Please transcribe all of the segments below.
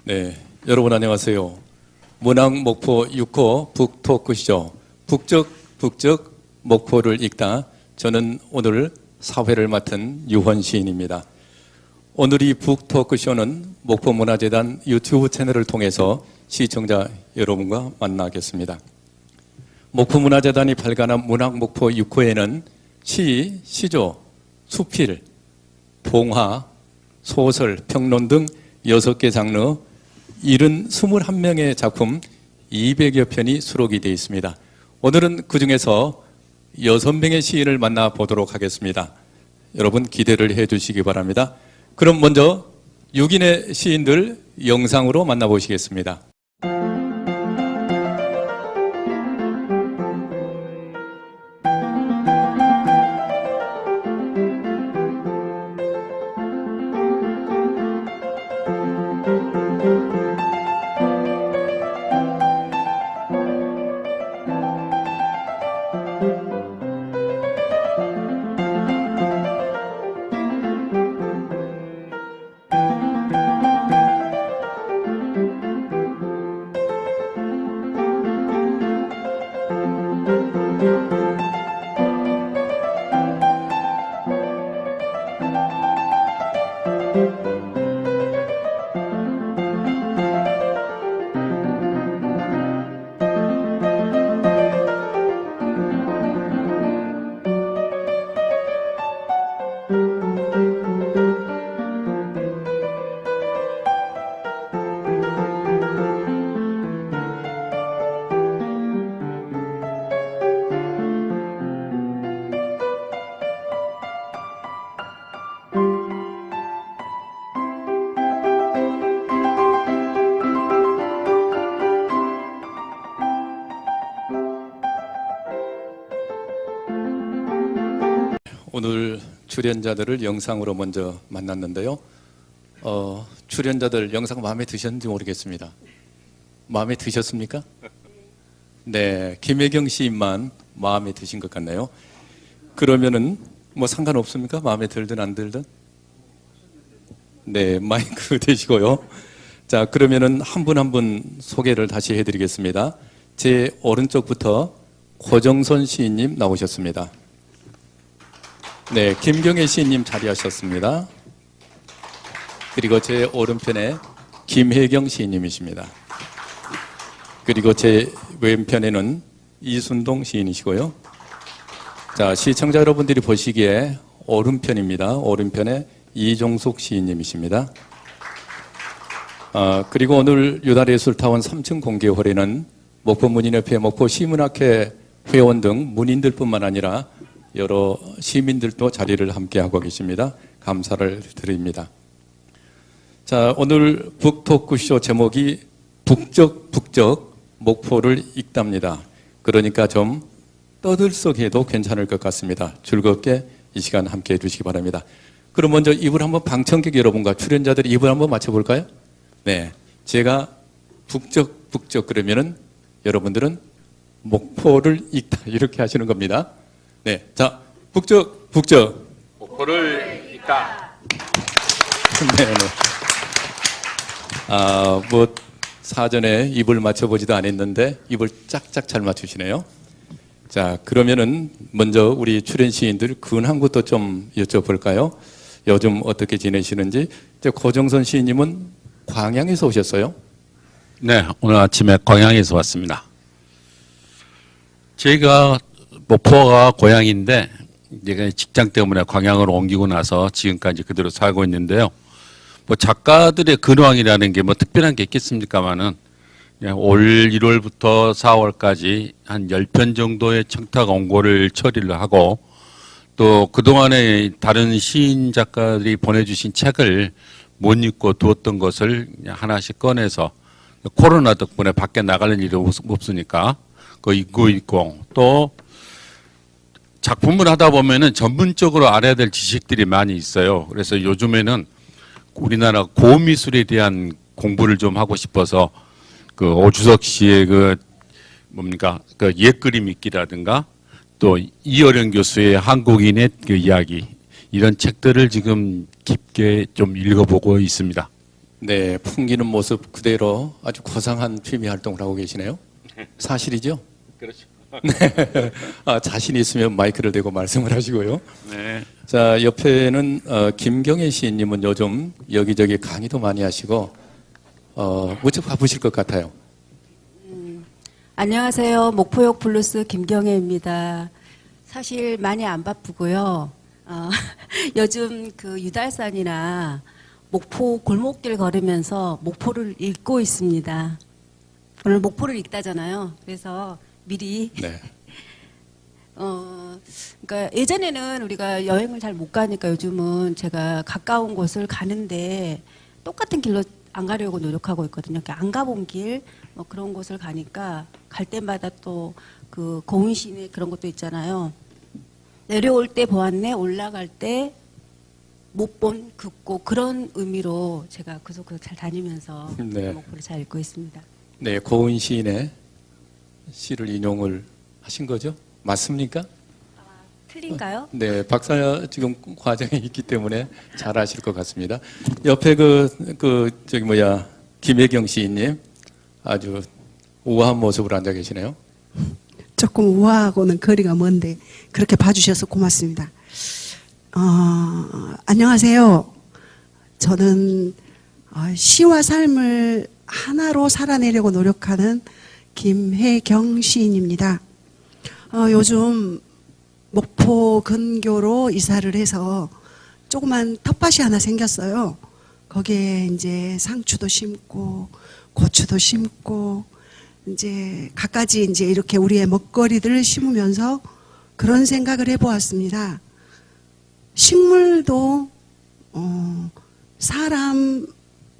네, 여러분 안녕하세요. 문학 목포 6호 북토크쇼 북적 목포를 읽다. 저는 오늘 사회를 맡은 유헌 시인입니다. 오늘 이 북토크쇼는 목포문화재단 유튜브 채널을 통해서 시청자 여러분과 만나겠습니다. 목포문화재단이 발간한 문학 목포 6호에는 시, 시조, 수필, 봉화, 소설, 평론 등 6개 장르 21명의 작품 200여 편이 수록이 되어 있습니다. 오늘은 그 중에서 6명의 시인을 만나보도록 하겠습니다. 여러분 기대를 해 주시기 바랍니다. 그럼 먼저 6인의 시인들 영상으로 만나보시겠습니다. 오늘 출연자들을 영상으로 먼저 만났는데요. 출연자들 영상 마음에 드셨는지 모르겠습니다. 마음에 드셨습니까? 네, 김혜경 시인만 마음에 드신 것 같네요. 그러면은 뭐 상관없습니까? 마음에 들든 안 들든? 네, 마이크 대시고요. 자, 그러면은 한 분 한 분 소개를 다시 해드리겠습니다. 제 오른쪽부터 고정선 시인님 나오셨습니다. 네, 김경애 시인님 자리하셨습니다. 그리고 제 오른편에 김혜경 시인님이십니다. 그리고 제 왼편에는 이순동 시인이시고요. 자, 시청자 여러분들이 보시기에 오른편입니다. 오른편에 이종숙 시인님이십니다. 그리고 오늘 유달예술타운 3층 공개홀에는 목포문인협회, 목포시문학회 회원 등 문인들뿐만 아니라 여러 시민들도 자리를 함께하고 계십니다. 감사를 드립니다. 자, 오늘 북토크쇼 제목이 북적 목포를 읽답니다. 그러니까 좀 떠들썩해도 괜찮을 것 같습니다. 즐겁게 이 시간 함께해 주시기 바랍니다. 그럼 먼저 입을 한번 방청객 여러분과 출연자들이 입을 한번 맞춰볼까요? 네, 제가 북적 그러면은 여러분들은 목포를 읽다 이렇게 하시는 겁니다. 네, 자, 북적 목포를 읽다. 네. 뭐 사전에 입을 맞춰보지도 않았는데 입을 짝짝 잘 맞추시네요. 자, 그러면은 먼저 우리 출연 시인들 근황부터 좀 여쭤볼까요? 요즘 어떻게 지내시는지. 고정선 시인님은 광양에서 오셨어요? 네, 오늘 아침에 광양에서 왔습니다. 제가 목포가 고향인데 제가 직장 때문에 광양으로 옮기고 나서 지금까지 그대로 살고 있는데요. 뭐 작가들의 근황이라는 게 뭐 특별한 게 있겠습니까마는 올 1월부터 4월까지 한 10편 정도의 청탁 원고를 처리를 하고 또 그동안에 다른 시인 작가들이 보내주신 책을 못 읽고 두었던 것을 하나씩 꺼내서 코로나 덕분에 밖에 나가는 일이 없으니까 그거 읽고 있고 또 작품을 하다 보면은 전문적으로 알아야 될 지식들이 많이 있어요. 그래서 요즘에는 우리나라 고미술에 대한 공부를 좀 하고 싶어서 그 오주석 씨의 그 옛그림 읽기라든가 또 이어령 교수의 한국인의 그 이야기 이런 책들을 지금 깊게 좀 읽어보고 있습니다. 네, 풍기는 모습 그대로 아주 고상한 취미 활동을 하고 계시네요. 사실이죠? 그렇죠. 자신 있으면 마이크를 대고 말씀을 하시고요. 네. 자, 옆에는 김경애 시인님은 요즘 여기저기 강의도 많이 하시고 무척 바쁘실 것 같아요. 안녕하세요. 목포역 블루스 김경애입니다. 사실 많이 안 바쁘고요. 요즘 그 유달산이나 목포 골목길 걸으면서 목포를 읽고 있습니다. 오늘 목포를 읽다잖아요. 그래서 미리 네. 그러니까 예전에는 우리가 여행을 잘 못 가니까 요즘은 제가 가까운 곳을 가는데 똑같은 길로 안 가려고 노력하고 있거든요. 그러니까 안 가본 길, 뭐 그런 곳을 가니까 갈 때마다 또 그 고운 시내 그런 것도 있잖아요. 내려올 때 보았네, 올라갈 때 못 본 긋고 그런 의미로 제가 그속그속 잘 다니면서 네. 목포를 잘 읽고 있습니다. 네, 고은 시인의 시를 인용을 하신 거죠? 맞습니까? 틀린가요? 네, 박사 지금 과정에 있기 때문에 잘 아실 것 같습니다. 옆에 김혜경 시인님 아주 우아한 모습으로 앉아 계시네요. 조금 우아하고는 거리가 먼데 그렇게 봐주셔서 고맙습니다. 안녕하세요. 저는 시와 삶을 하나로 살아내려고 노력하는 김혜경 시인입니다. 요즘 목포 근교로 이사를 해서 조그만 텃밭이 하나 생겼어요. 거기에 이제 상추도 심고 고추도 심고 이제 갖가지 이제 이렇게 우리의 먹거리들을 심으면서 그런 생각을 해보았습니다. 식물도 사람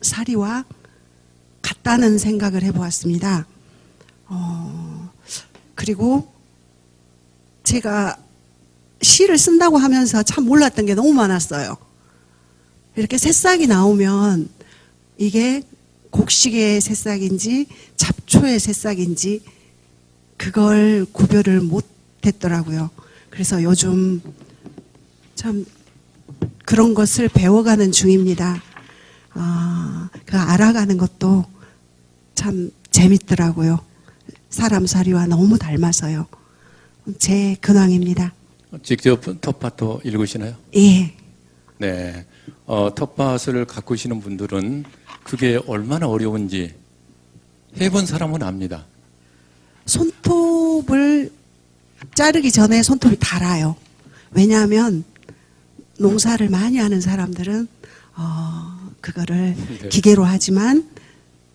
사리와 같다는 생각을 해보았습니다. 그리고 제가 시를 쓴다고 하면서 참 몰랐던 게 너무 많았어요. 이렇게 새싹이 나오면 이게 곡식의 새싹인지 잡초의 새싹인지 그걸 구별을 못했더라고요. 그래서 요즘 참 그런 것을 배워가는 중입니다. 그 알아가는 것도 참 재밌더라고요. 사람 사리와 너무 닮아서요. 제 근황입니다. 직접 텃밭도 읽으시나요? 예. 네. 텃밭을 가꾸시는 분들은 그게 얼마나 어려운지 해본 사람은 압니다. 손톱을 자르기 전에 손톱이 달아요. 왜냐하면 농사를 많이 하는 사람들은 그거를 네. 기계로 하지만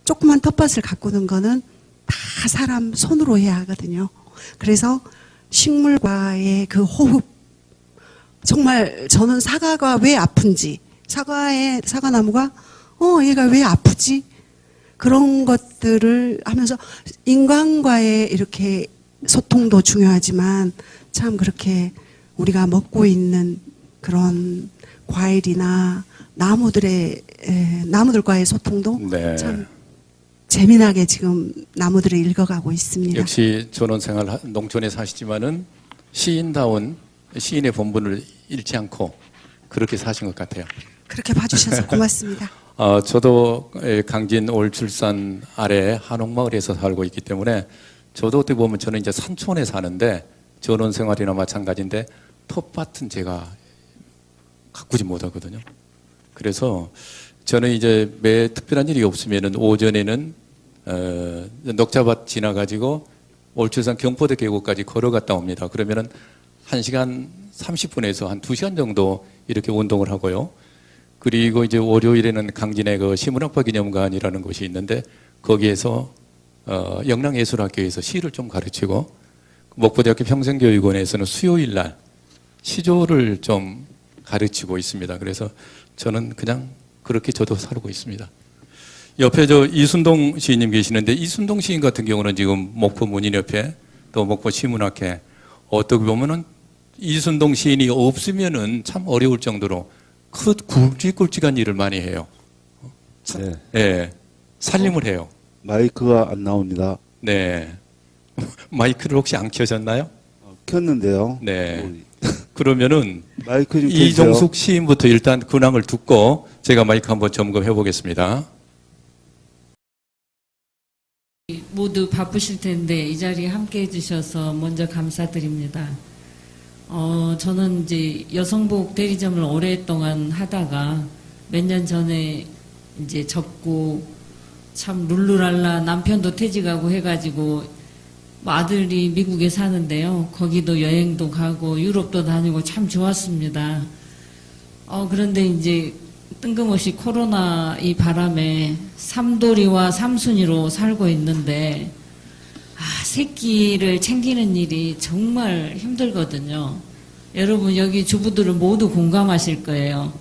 조그만 텃밭을 가꾸는 거는 다 사람 손으로 해야 하거든요. 그래서 식물과의 그 호흡, 정말 저는 사과가 왜 아픈지, 사과나무가 얘가 왜 아프지? 그런 것들을 하면서 인간과의 이렇게 소통도 중요하지만 참 그렇게 우리가 먹고 있는 그런 과일이나 나무들과의 소통도 네. 참 재미나게 지금 나무들을 읽어가고 있습니다. 역시 전원생활 농촌에 사시지만은 시인다운 시인의 본분을 잃지 않고 그렇게 사신 것 같아요. 그렇게 봐주셔서 고맙습니다. 저도 강진 올출산 아래 한옥마을에서 살고 있기 때문에 저도 어떻게 보면 저는 이제 산촌에 사는데 전원생활이나 마찬가지인데 텃밭은 제가 가꾸지 못하거든요. 그래서 저는 이제 매 특별한 일이 없으면은 오전에는 녹차밭 지나가지고 올출산 경포대 계곡까지 걸어갔다 옵니다. 그러면은 1시간 30분에서 한 2시간 정도 이렇게 운동을 하고요. 그리고 이제 월요일에는 강진의 그 시문학파 기념관이라는 곳이 있는데 거기에서 영랑예술학교에서 시를 좀 가르치고 목포대학교 평생교육원에서는 수요일 날 시조를 좀 가르치고 있습니다. 그래서 저는 그냥 그렇게 저도 살고 있습니다. 옆에 이순동 시인님 계시는데 이순동 시인 같은 경우는 지금 목포 문인협회 또 목포 시문학회 어떻게 보면은 이순동 시인이 없으면은 참 어려울 정도로 굵직굵직한 일을 많이 해요. 네. 네, 살림을 해요. 마이크가 안 나옵니다. 네, 마이크를 혹시 안 켜셨나요? 켰는데요. 네. 그러면은 마이크 좀 켜주세요. 이종숙 시인부터 일단 근황을 듣고 제가 마이크 한번 점검해 보겠습니다. 모두 바쁘실 텐데 이 자리에 함께 해주셔서 먼저 감사드립니다. 저는 이제 여성복 대리점을 오랫동안 하다가 몇 년 전에 이제 접고 참 룰루랄라 남편도 퇴직하고 해가지고 뭐 아들이 미국에 사는데요. 거기도 여행도 가고 유럽도 다니고 참 좋았습니다. 그런데 이제 뜬금없이 코로나 이 바람에 삼돌이와 삼순이로 살고 있는데 새끼를 챙기는 일이 정말 힘들거든요. 여러분 여기 주부들은 모두 공감하실 거예요.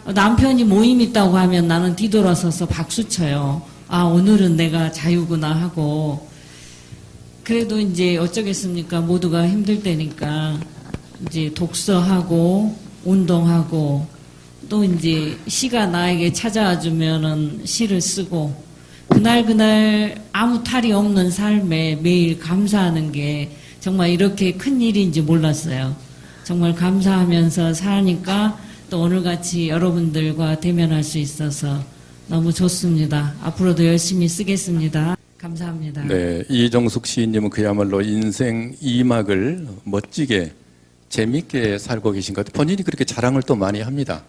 남편이 모임 있다고 하면 나는 뒤돌아서서 박수 쳐요. 오늘은 내가 자유구나 하고. 그래도 이제 어쩌겠습니까? 모두가 힘들 때니까 이제 독서하고 운동하고 또 이제 시가 나에게 찾아와 주면은 시를 쓰고 그날 아무 탈이 없는 삶에 매일 감사하는 게 정말 이렇게 큰 일인지 몰랐어요. 정말 감사하면서 사니까 또 오늘같이 여러분들과 대면할 수 있어서 너무 좋습니다. 앞으로도 열심히 쓰겠습니다. 감사합니다. 네, 이정숙 시인님은 그야말로 인생 2막을 멋지게 재밌게 살고 계신 것 같아요. 본인이 그렇게 자랑을 또 많이 합니다.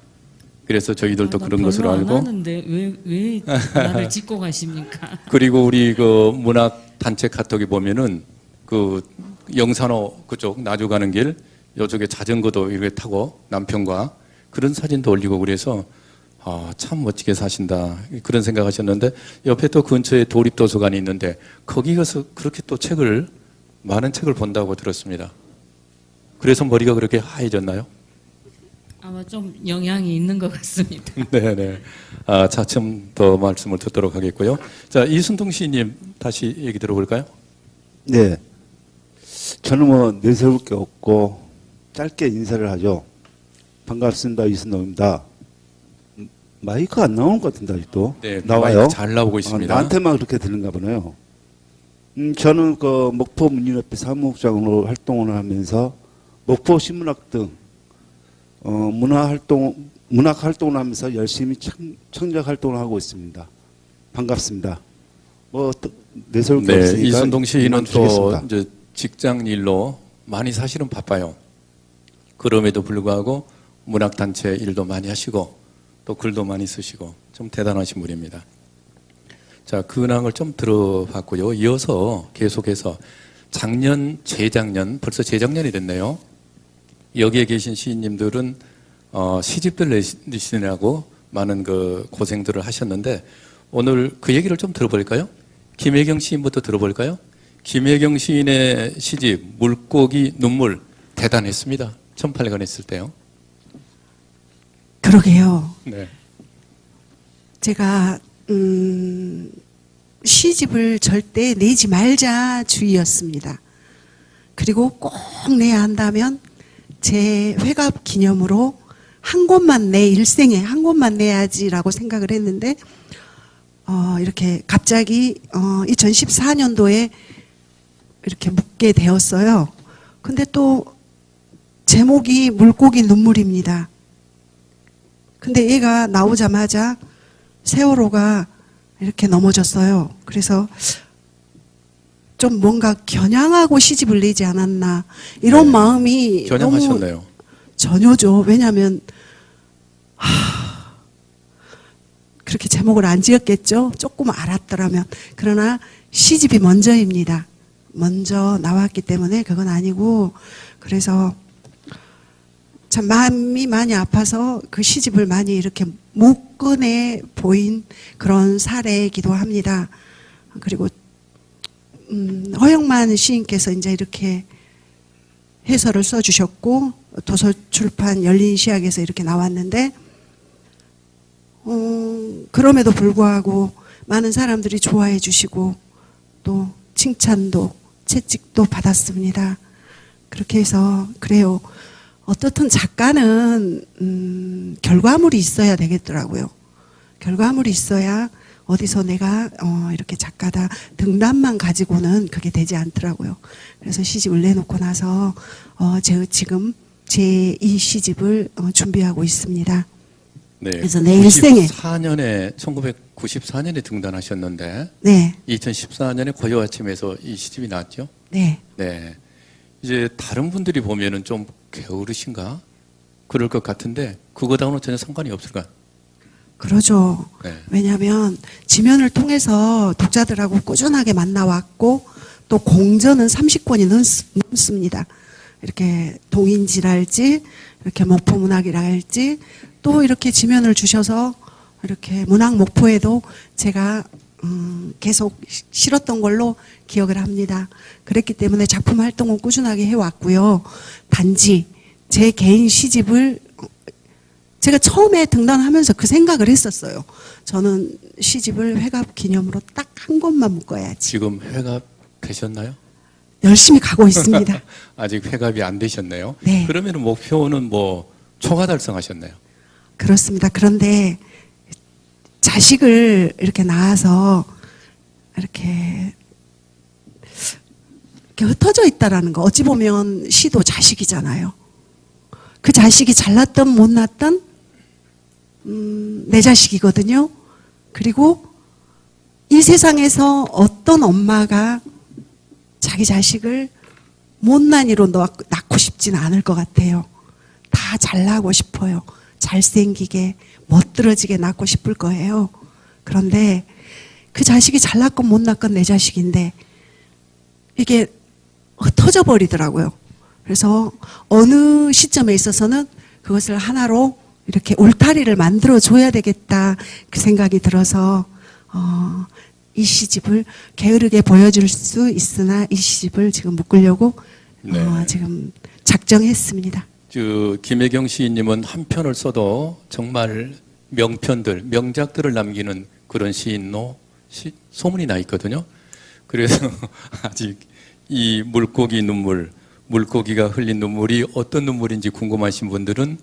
그래서 저희들도 그런 것으로 안 알고. 하는데 왜 나를 짚고 가십니까? 그리고 우리 그 문학 단체 카톡에 보면은 그 영산호 그쪽 나주 가는 길 요쪽에 자전거도 이렇게 타고 남편과 그런 사진도 올리고 그래서 참 멋지게 사신다 그런 생각하셨는데 옆에 또 근처에 도립도서관이 있는데 거기 가서 그렇게 또 많은 책을 본다고 들었습니다. 그래서 머리가 그렇게 하얘졌나요? 아마 좀 영향이 있는 것 같습니다. 네네. 차츰 더 말씀을 듣도록 하겠고요. 자, 이순동 시인님 다시 얘기 들어볼까요? 네. 저는 뭐 내세울 게 없고 짧게 인사를 하죠. 반갑습니다. 이순동입니다. 마이크가 안 나오는 것 같은데 아직도. 네, 나와요? 마이크 잘 나오고 있습니다. 나한테만 그렇게 들린가 보네요. 저는 그 목포 문인협회 사무국장으로 활동을 하면서 목포 신문학 등 문학 활동을 하면서 열심히 청작 활동을 하고 있습니다. 반갑습니다. 뭐 내세울 게 네, 없으니까 이순동 시인은 또 주겠습니다. 이제 직장 일로 많이 사실은 바빠요. 그럼에도 불구하고 문학 단체 일도 많이 하시고 또 글도 많이 쓰시고 좀 대단하신 분입니다. 자, 근황을 좀 들어봤고요. 이어서 계속해서 작년, 재작년, 벌써 재작년이 됐네요. 여기에 계신 시인님들은 시집들 내시느라고 많은 그 고생들을 하셨는데 오늘 그 얘기를 좀 들어볼까요? 김혜경 시인부터 들어볼까요? 김혜경 시인의 시집 물고기 눈물 대단했습니다. 1800권 했을 때요. 그러게요. 네. 제가 시집을 절대 내지 말자 주의였습니다. 그리고 꼭 내야 한다면 제 회갑 기념으로 한 권만 내 일생에 한 권만 내야지라고 생각을 했는데 이렇게 갑자기 2014년도에 이렇게 묻게 되었어요. 근데 또 제목이 물고기 눈물입니다. 근데 얘가 나오자마자 세월호가 이렇게 넘어졌어요. 그래서 좀 뭔가 겨냥하고 시집을 내지 않았나 이런 네. 마음이 겨냥하셨네요. 너무 전혀죠. 왜냐하면 그렇게 제목을 안 지었겠죠. 조금 알았더라면. 그러나 시집이 먼저입니다. 먼저 나왔기 때문에 그건 아니고 그래서 참 마음이 많이 아파서 그 시집을 많이 이렇게 못 꺼내 보인 그런 사례이기도 합니다. 그리고 허영만 시인께서 이제 이렇게 해설을 써주셨고 도서출판 열린시학에서 이렇게 나왔는데 그럼에도 불구하고 많은 사람들이 좋아해 주시고 또 칭찬도 채찍도 받았습니다. 그렇게 해서 그래요. 어떻든 작가는 결과물이 있어야 되겠더라고요. 결과물이 있어야 어디서 내가 이렇게 작가다 등단만 가지고는 그게 되지 않더라고요. 그래서 시집을 내놓고 나서 지금 제2 시집을 준비하고 있습니다. 네. 그래서 내 일생에 1994년에 등단하셨는데 네, 2014년에 고요아침에서 이 시집이 나왔죠. 네. 네. 이제 다른 분들이 보면은 좀 게으르신가? 그럴 것 같은데 그거하고는 전혀 상관이 없을까? 그러죠. 네. 왜냐하면 지면을 통해서 독자들하고 꾸준하게 만나왔고 또 공전은 30권이 넘습니다. 이렇게 동인지랄지 이렇게 목포문학이랄지 또 이렇게 지면을 주셔서 이렇게 문학 목포에도 제가 계속 실었던 걸로 기억을 합니다. 그랬기 때문에 작품 활동은 꾸준하게 해왔고요. 단지 제 개인 시집을 제가 처음에 등단하면서 그 생각을 했었어요. 저는 시집을 회갑 기념으로 딱 한 권만 묶어야지. 지금 회갑 되셨나요? 열심히 가고 있습니다. 아직 회갑이 안 되셨네요. 네. 그러면 목표는 뭐 초과 달성하셨나요? 그렇습니다. 그런데 자식을 이렇게 낳아서 이렇게 흩어져 있다라는 거 어찌 보면 시도 자식이잖아요. 그 자식이 잘났던 못났던 내 자식이거든요. 그리고 이 세상에서 어떤 엄마가 자기 자식을 못난이로 낳고 싶지는 않을 것 같아요. 다 잘나고 싶어요. 잘생기게 멋들어지게 낳고 싶을 거예요. 그런데 그 자식이 잘났건 못났건 내 자식인데 이게 흩어져 버리더라고요. 그래서 어느 시점에 있어서는 그것을 하나로 이렇게 울타리를 만들어 줘야 되겠다 그 생각이 들어서 이 시집을 게으르게 보여줄 수 있으나 이 시집을 지금 묶으려고 네. 지금 작정했습니다. 김혜경 시인님은 한 편을 써도 정말 명편들, 명작들을 남기는 그런 시인로 소문이 나 있거든요. 그래서 아직 이 물고기 눈물, 물고기가 흘린 눈물이 어떤 눈물인지 궁금하신 분들은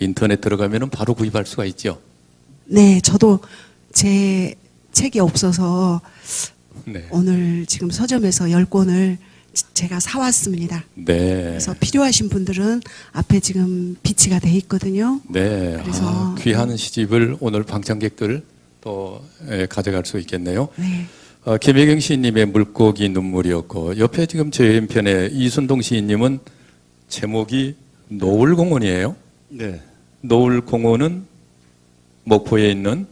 인터넷 들어가면 바로 구입할 수가 있죠. 네, 저도 제 책이 없어서 네. 오늘 지금 서점에서 10권을 제가 사왔습니다. 네. 그래서 필요하신 분들은 앞에 지금 비치가 돼 있거든요. 네. 그래서 귀한 시집을 오늘 방청객들 또 가져갈 수 있겠네요. 네, 김혜경 시인님의 물고기 눈물이었고 옆에 지금 제 왼편에 이순동 시인님은 제목이 노을공원이에요. 네. 노을공원은 목포에 있는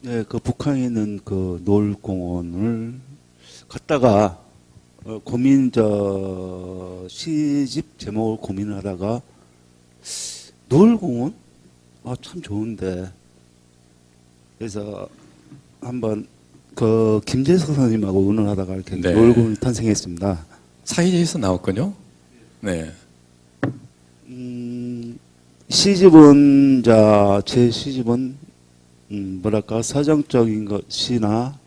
네, 그 북한에 있는 그 노을공원을 갔다가 시집 제목을 고민하다가 노을공원? 참 좋은데. 그래서 한번 그 김재석 선생님하고 의논하다가 이렇게 네. 노을공원이 탄생했습니다. 사이제에서 나왔군요. 네. 시집은 제 시집은 뭐랄까 서정적인 것이나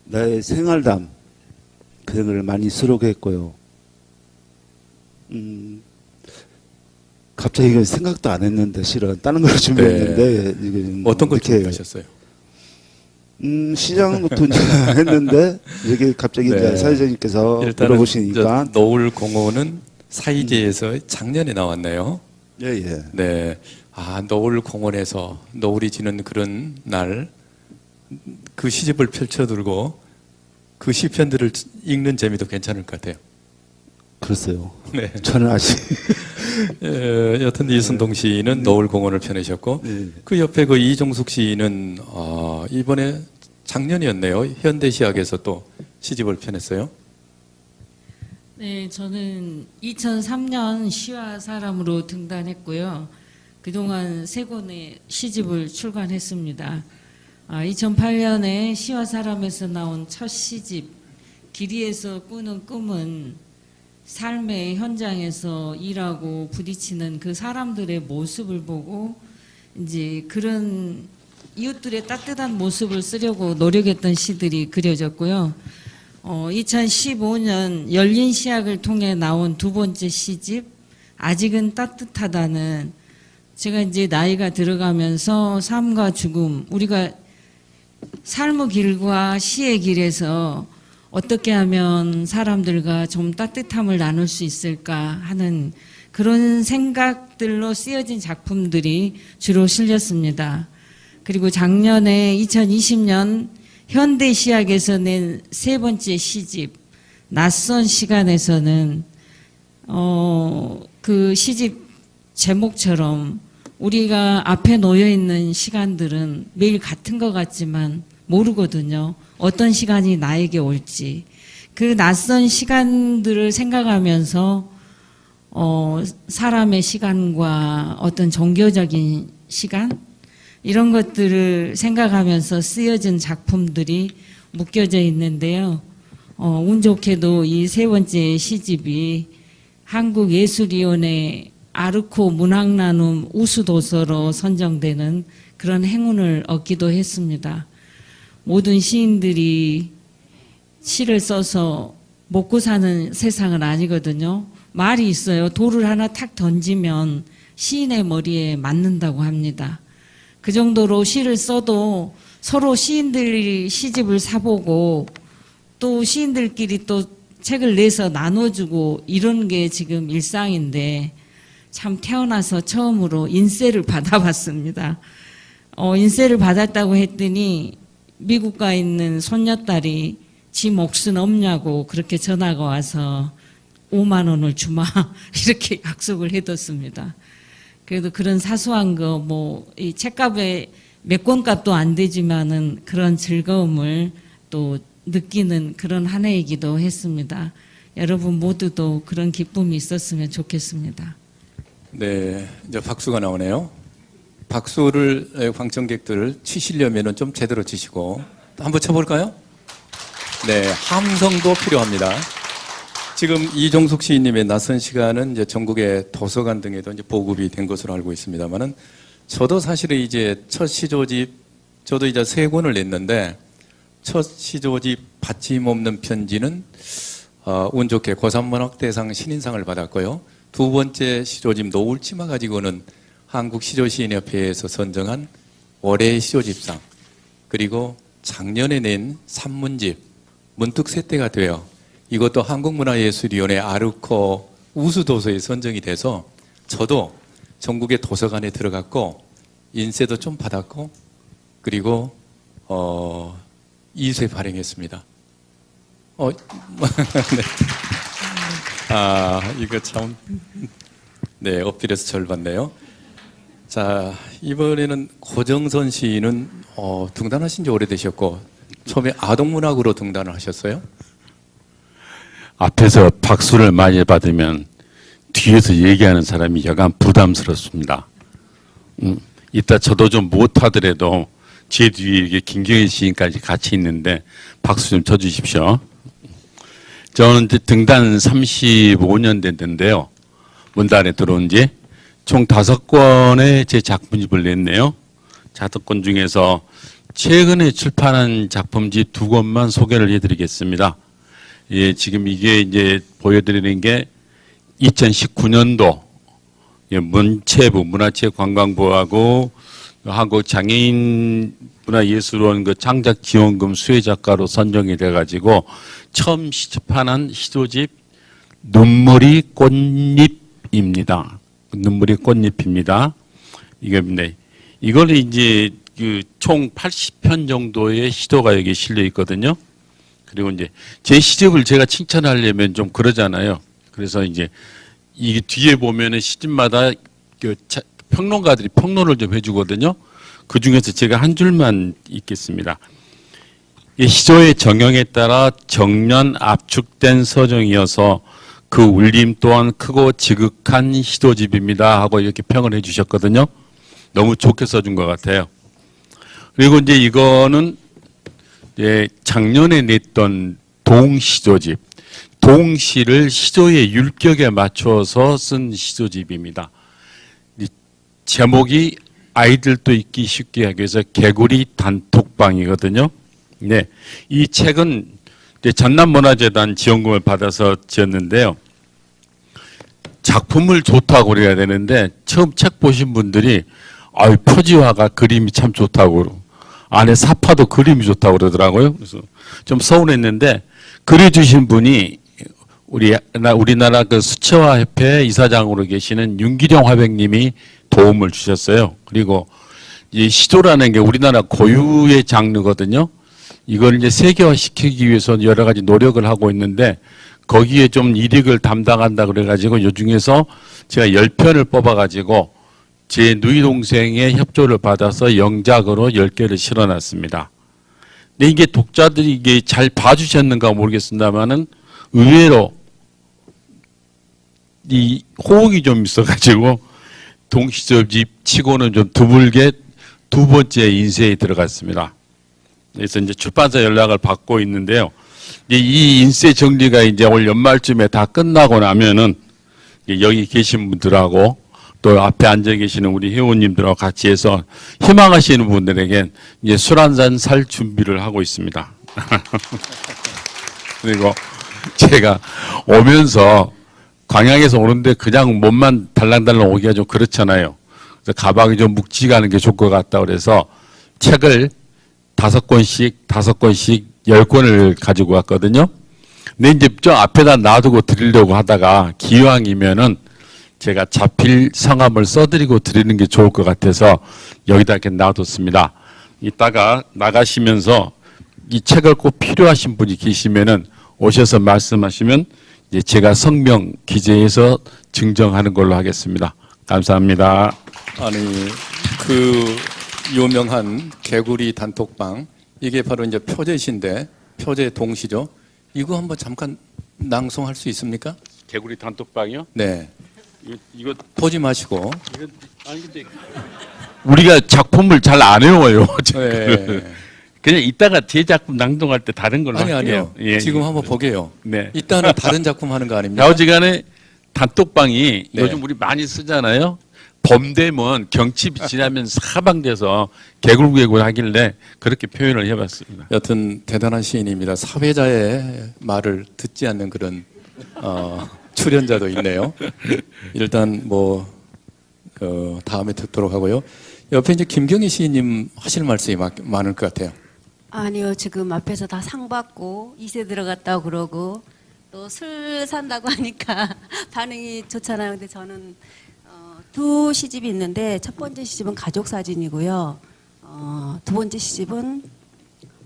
나의 생활담 그런 걸 많이 수록했고요. 갑자기 이거 생각도 안 했는데 실은 다른 걸 준비했는데 이게 어떤 걸 이렇게 준비하셨어요? 시장부터 이제 했는데 이게 갑자기 네. 이제 사회자님께서 물어보시니까 노을공원은 사이제에서 작년에 나왔네요. 예예. 네. 노을공원에서 노을이 지는 그런 날 그 시집을 펼쳐들고 그 시편들을 읽는 재미도 괜찮을 것 같아요. 그랬어요. 네. 저는 아직 여튼 이순동 시인은 노을공원을 펴내셨고 네. 그 옆에 그 이종숙 시인은 이번에 작년이었네요. 현대시학에서 또 시집을 펴냈어요. 네, 저는 2003년 시와 사람으로 등단했고요. 그동안 3권의 시집을 출간했습니다. 2008년에 시와 사람에서 나온 첫 시집 길이에서 꾸는 꿈은 삶의 현장에서 일하고 부딪히는 그 사람들의 모습을 보고 이제 그런 이웃들의 따뜻한 모습을 쓰려고 노력했던 시들이 그려졌고요. 2015년 열린 시학을 통해 나온 2번째 시집 아직은 따뜻하다는 제가 이제 나이가 들어가면서 삶과 죽음 우리가 삶의 길과 시의 길에서 어떻게 하면 사람들과 좀 따뜻함을 나눌 수 있을까 하는 그런 생각들로 쓰여진 작품들이 주로 실렸습니다. 그리고 작년에 2020년 현대시학에서 낸 세 번째 시집 낯선 시간에서는 그 시집 제목처럼 우리가 앞에 놓여 있는 시간들은 매일 같은 것 같지만 모르거든요. 어떤 시간이 나에게 올지. 그 낯선 시간들을 생각하면서 사람의 시간과 어떤 종교적인 시간 이런 것들을 생각하면서 쓰여진 작품들이 묶여져 있는데요. 운 좋게도 이 세 번째 시집이 한국예술위원회 아르코 문학나눔 우수도서로 선정되는 그런 행운을 얻기도 했습니다. 모든 시인들이 시를 써서 먹고 사는 세상은 아니거든요. 말이 있어요. 돌을 하나 탁 던지면 시인의 머리에 맞는다고 합니다. 그 정도로 시를 써도 서로 시인들이 시집을 사보고 또 시인들끼리 또 책을 내서 나눠주고 이런 게 지금 일상인데 참 태어나서 처음으로 인세를 받아봤습니다. 인세를 받았다고 했더니 미국 가 있는 손녀딸이 지 몫은 없냐고 그렇게 전화가 와서 5만 원을 주마 이렇게 약속을 해뒀습니다. 그래도 그런 사소한 거 이 책값에 몇 권값도 안 되지만은 그런 즐거움을 또 느끼는 그런 한 해이기도 했습니다. 여러분 모두도 그런 기쁨이 있었으면 좋겠습니다. 네, 이제 박수가 나오네요. 박수를 방청객들 치시려면은 좀 제대로 치시고 한번 쳐볼까요? 네, 함성도 필요합니다. 지금 이종숙 시인님의 낯선 시간은 이제 전국의 도서관 등에도 이제 보급이 된 것으로 알고 있습니다만은 저도 사실은 이제 첫 시조집 저도 이제 3권을 냈는데 첫 시조집 받침없는 편지는 운 좋게 고3문학대상 신인상을 받았고요. 두 번째 시조집 노을치마 가지고는 한국시조시인협회에서 선정한 올해의 시조집상 그리고 작년에 낸 산문집 문득 세대가 돼요. 이것도 한국문화예술위원회 아르코 우수도서에 선정이 돼서 저도 전국의 도서관에 들어갔고 인쇄도 좀 받았고 그리고 2쇄 발행했습니다. 네. 이거 참 네, 엎드려서 절 받네요. 자, 이번에는 고정선 시인은 등단하신 지 오래되셨고 처음에 아동문학으로 등단을 하셨어요? 앞에서 박수를 많이 받으면 뒤에서 얘기하는 사람이 여간 부담스럽습니다. 이따 저도 좀 못하더라도 제 뒤에 이게 김경희 시인까지 같이 있는데 박수 좀 쳐주십시오. 저는 이제 등단 35년 됐는데요. 문단에 들어온 지 총 5권의 제 작품집을 냈네요. 5권 중에서 최근에 출판한 작품집 2권만 소개를 해드리겠습니다. 예, 지금 이게 이제 보여드리는 게 2019년도 문체부, 문화체육관광부하고 한국장애인 문화예술원 그 창작지원금 수혜작가로 선정이 돼가지고 처음 시집하는 시조집 눈물이 꽃잎입니다. 눈물이 꽃잎입니다. 이걸 이제 그 총 80편 정도의 시도가 여기 실려 있거든요. 그리고 이제 제 시집을 제가 칭찬하려면 좀 그러잖아요. 그래서 이제 이 뒤에 보면은 시집마다 그 평론가들이 평론을 좀 해주거든요. 그 중에서 제가 한 줄만 읽겠습니다. 이 시조의 정형에 따라 정년 압축된 서정이어서 그 울림 또한 크고 지극한 시도집입니다 하고 이렇게 평을 해주셨거든요. 너무 좋게 써준 것 같아요. 그리고 이제 이거는 작년에 냈던 동시조집, 동시를 시조의 율격에 맞춰서 쓴 시조집입니다. 제목이 아이들도 읽기 쉽게 하기 위해서 개구리 단톡방이거든요. 네, 이 책은 전남문화재단 지원금을 받아서 지었는데요. 작품을 좋다고 그래야 되는데 처음 책 보신 분들이 표지화가 그림이 참 좋다고 안에 사파도 그림이 좋다고 그러더라고요. 그래서 좀 서운했는데 그려주신 분이 우리나라 그 수채화협회 이사장으로 계시는 윤기령 화백님이 도움을 주셨어요. 그리고 이 시조라는 게 우리나라 고유의 장르거든요. 이걸 이제 세계화 시키기 위해서 여러 가지 노력을 하고 있는데 거기에 좀 이력을 담당한다 그래가지고 요 중에서 제가 10편을 뽑아가지고 제 누이 동생의 협조를 받아서 영작으로 10개를 실어놨습니다. 근데 이게 독자들이 이게 잘 봐주셨는가 모르겠습니다만은 의외로 이 호응이 좀 있어가지고 동시접집 치고는 좀 드물게 두 번째 인쇄에 들어갔습니다. 그래서 이제 출판사 연락을 받고 있는데요. 이 인쇄 정리가 이제 올 연말쯤에 다 끝나고 나면은 여기 계신 분들하고 또 앞에 앉아 계시는 우리 회원님들하고 같이 해서 희망하시는 분들에게 이제 술 한잔 살 준비를 하고 있습니다. 그리고 제가 오면서 광양에서 오는데 그냥 몸만 달랑달랑 오기가 좀 그렇잖아요. 그래서 가방이 좀 묵직하는 게 좋을 것 같다 그래서 책을 5권씩 10권을 가지고 왔거든요. 근데 이제 저 앞에다 놔두고 드리려고 하다가 기왕이면은 제가 자필 성함을 써드리고 드리는 게 좋을 것 같아서 여기다 이렇게 놔뒀습니다. 이따가 나가시면서 이 책을 꼭 필요하신 분이 계시면은 오셔서 말씀하시면 이제 제가 성명 기재해서 증정하는 걸로 하겠습니다. 감사합니다. 아니 그 유명한 개구리 단톡방 이게 바로 이제 표제신데 표제 동시죠. 이거 한번 잠깐 낭송할 수 있습니까? 개구리 단톡방이요? 네. 이거 보지 마시고. 아니 근데 우리가 작품을 잘 안 외워요. 네. 그냥 이따가 제 작품 낭송할 때 다른 걸로 아니 할게요. 아니요. 예, 지금 예. 한번 보게요. 네. 이따는 다른 작품 하는 거 아닙니까? 좌우지간에 단톡방이 네. 요즘 우리 많이 쓰잖아요. 봄 되면 경칩이 지나면 사방돼서 개굴개굴 하길래 그렇게 표현을 해봤습니다. 여튼 대단한 시인입니다. 사회자의 말을 듣지 않는 그런 출연자도 있네요. 일단 뭐 다음에 듣도록 하고요. 옆에 이제 김경희 시인님 하실 말씀이 많을 것 같아요. 아니요, 지금 앞에서 다 상 받고 2세 들어갔다고 그러고 또 술 산다고 하니까 반응이 좋잖아요. 근데 저는 두 시집이 있는데 첫 번째 시집은 가족 사진이고요. 두 번째 시집은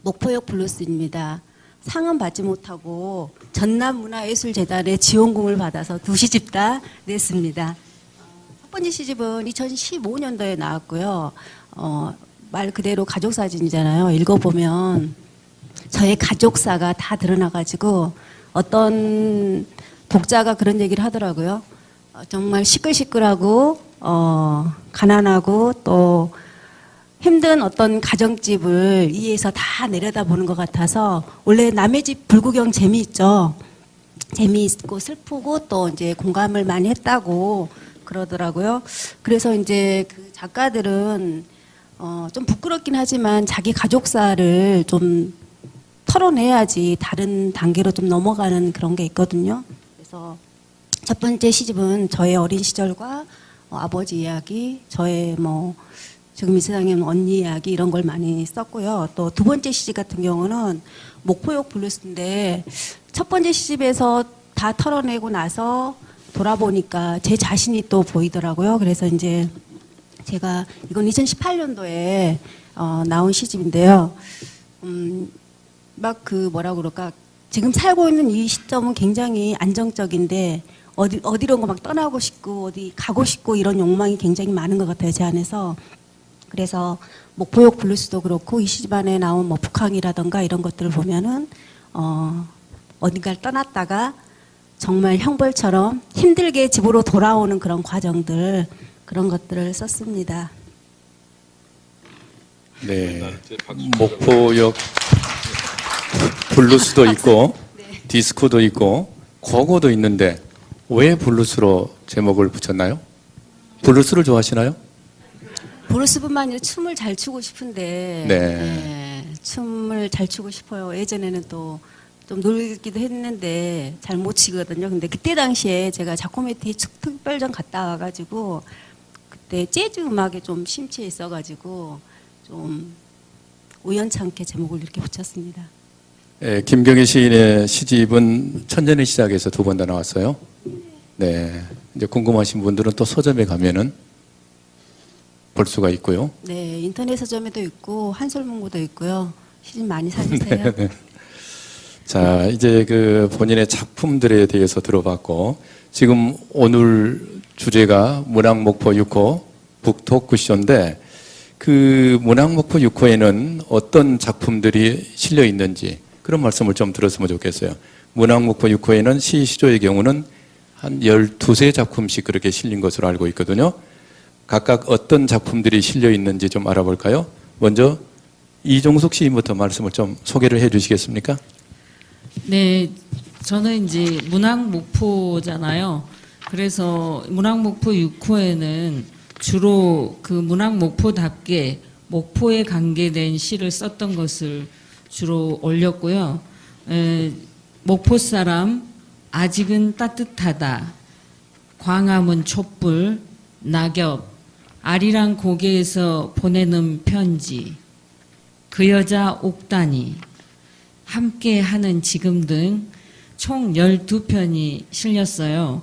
목포역 블루스입니다. 상은 받지 못하고 전남문화예술재단의 지원금을 받아서 두 시집 다 냈습니다. 첫 번째 시집은 2015년도에 나왔고요. 말 그대로 가족 사진이잖아요. 읽어보면 저의 가족사가 다 드러나가지고 어떤 독자가 그런 얘기를 하더라고요. 정말 시끌시끌하고 가난하고 또 힘든 어떤 가정집을 위에서 다 내려다보는 것 같아서 원래 남의 집 불구경 재미있죠. 재미있고 슬프고 또 이제 공감을 많이 했다고 그러더라고요. 그래서 이제 그 작가들은 좀 부끄럽긴 하지만 자기 가족사를 좀 털어내야지 다른 단계로 좀 넘어가는 그런 게 있거든요. 그래서 첫 번째 시집은 저의 어린 시절과 아버지 이야기, 저의 뭐 지금 이 세상에 있는 언니 이야기 이런 걸 많이 썼고요. 또 두 번째 시집 같은 경우는 목포역 블루스인데 첫 번째 시집에서 다 털어내고 나서 돌아보니까 제 자신이 또 보이더라고요. 그래서 이제 제가 이건 2018년도에 나온 시집인데요. 막 그 뭐라 그럴까 지금 살고 있는 이 시점은 굉장히 안정적인데 어디론가 막 떠나고 싶고 어디 가고 싶고 이런 욕망이 굉장히 많은 것 같아요, 제 안에서. 그래서 목포역 블루스도 그렇고 이 시집 안에 나온 뭐 북항이라던가 이런 것들을 보면은 어딘가를 떠났다가 정말 형벌처럼 힘들게 집으로 돌아오는 그런 과정들 그런 것들을 썼습니다. 네. 목포역 블루스도 있고 디스코도 있고 고고도 있는데 왜 블루스로 제목을 붙였나요? 블루스를 좋아하시나요? 블루스뿐만 아니라 춤을 잘 추고 싶은데 네. 춤을 잘 추고 싶어요. 예전에는 또 좀 놀기도 했는데 잘 못 치거든요. 근데 그때 당시에 제가 자코메티 특별전 갔다 와가지고 그때 재즈 음악에 좀 심취해 있어가지고 좀 우연찮게 제목을 이렇게 붙였습니다. 김경희 시인의 시집은 천년의 시작에서 두 번 다 나왔어요. 네. 이제 궁금하신 분들은 또 서점에 가면은 볼 수가 있고요. 네, 인터넷 서점에도 있고 한솔문고도 있고요. 시집 많이 사주세요. 네. 자, 이제 그 본인의 작품들에 대해서 들어봤고, 지금 오늘 주제가 문학목포 6호 북토 쿠션인데, 그 문학목포 6호에는 어떤 작품들이 실려 있는지 그런 말씀을 좀 들었으면 좋겠어요. 문학목포 6호에는 시시조의 경우는 한 12세 작품씩 그렇게 실린 것으로 알고 있거든요. 각각 어떤 작품들이 실려 있는지 좀 알아볼까요? 먼저 이종숙 시인부터 말씀을 좀 소개를 해 주시겠습니까? 네, 저는 이제 문학목포잖아요. 그래서 문학목포 6호에는 주로 그 문학목포답게 목포에 관계된 시를 썼던 것을 주로 올렸고요. 목포 사람 아직은 따뜻하다. 광화문 촛불, 낙엽, 아리랑 고개에서 보내는 편지, 그 여자 옥단이, 함께하는 지금 등 총 12편이 실렸어요.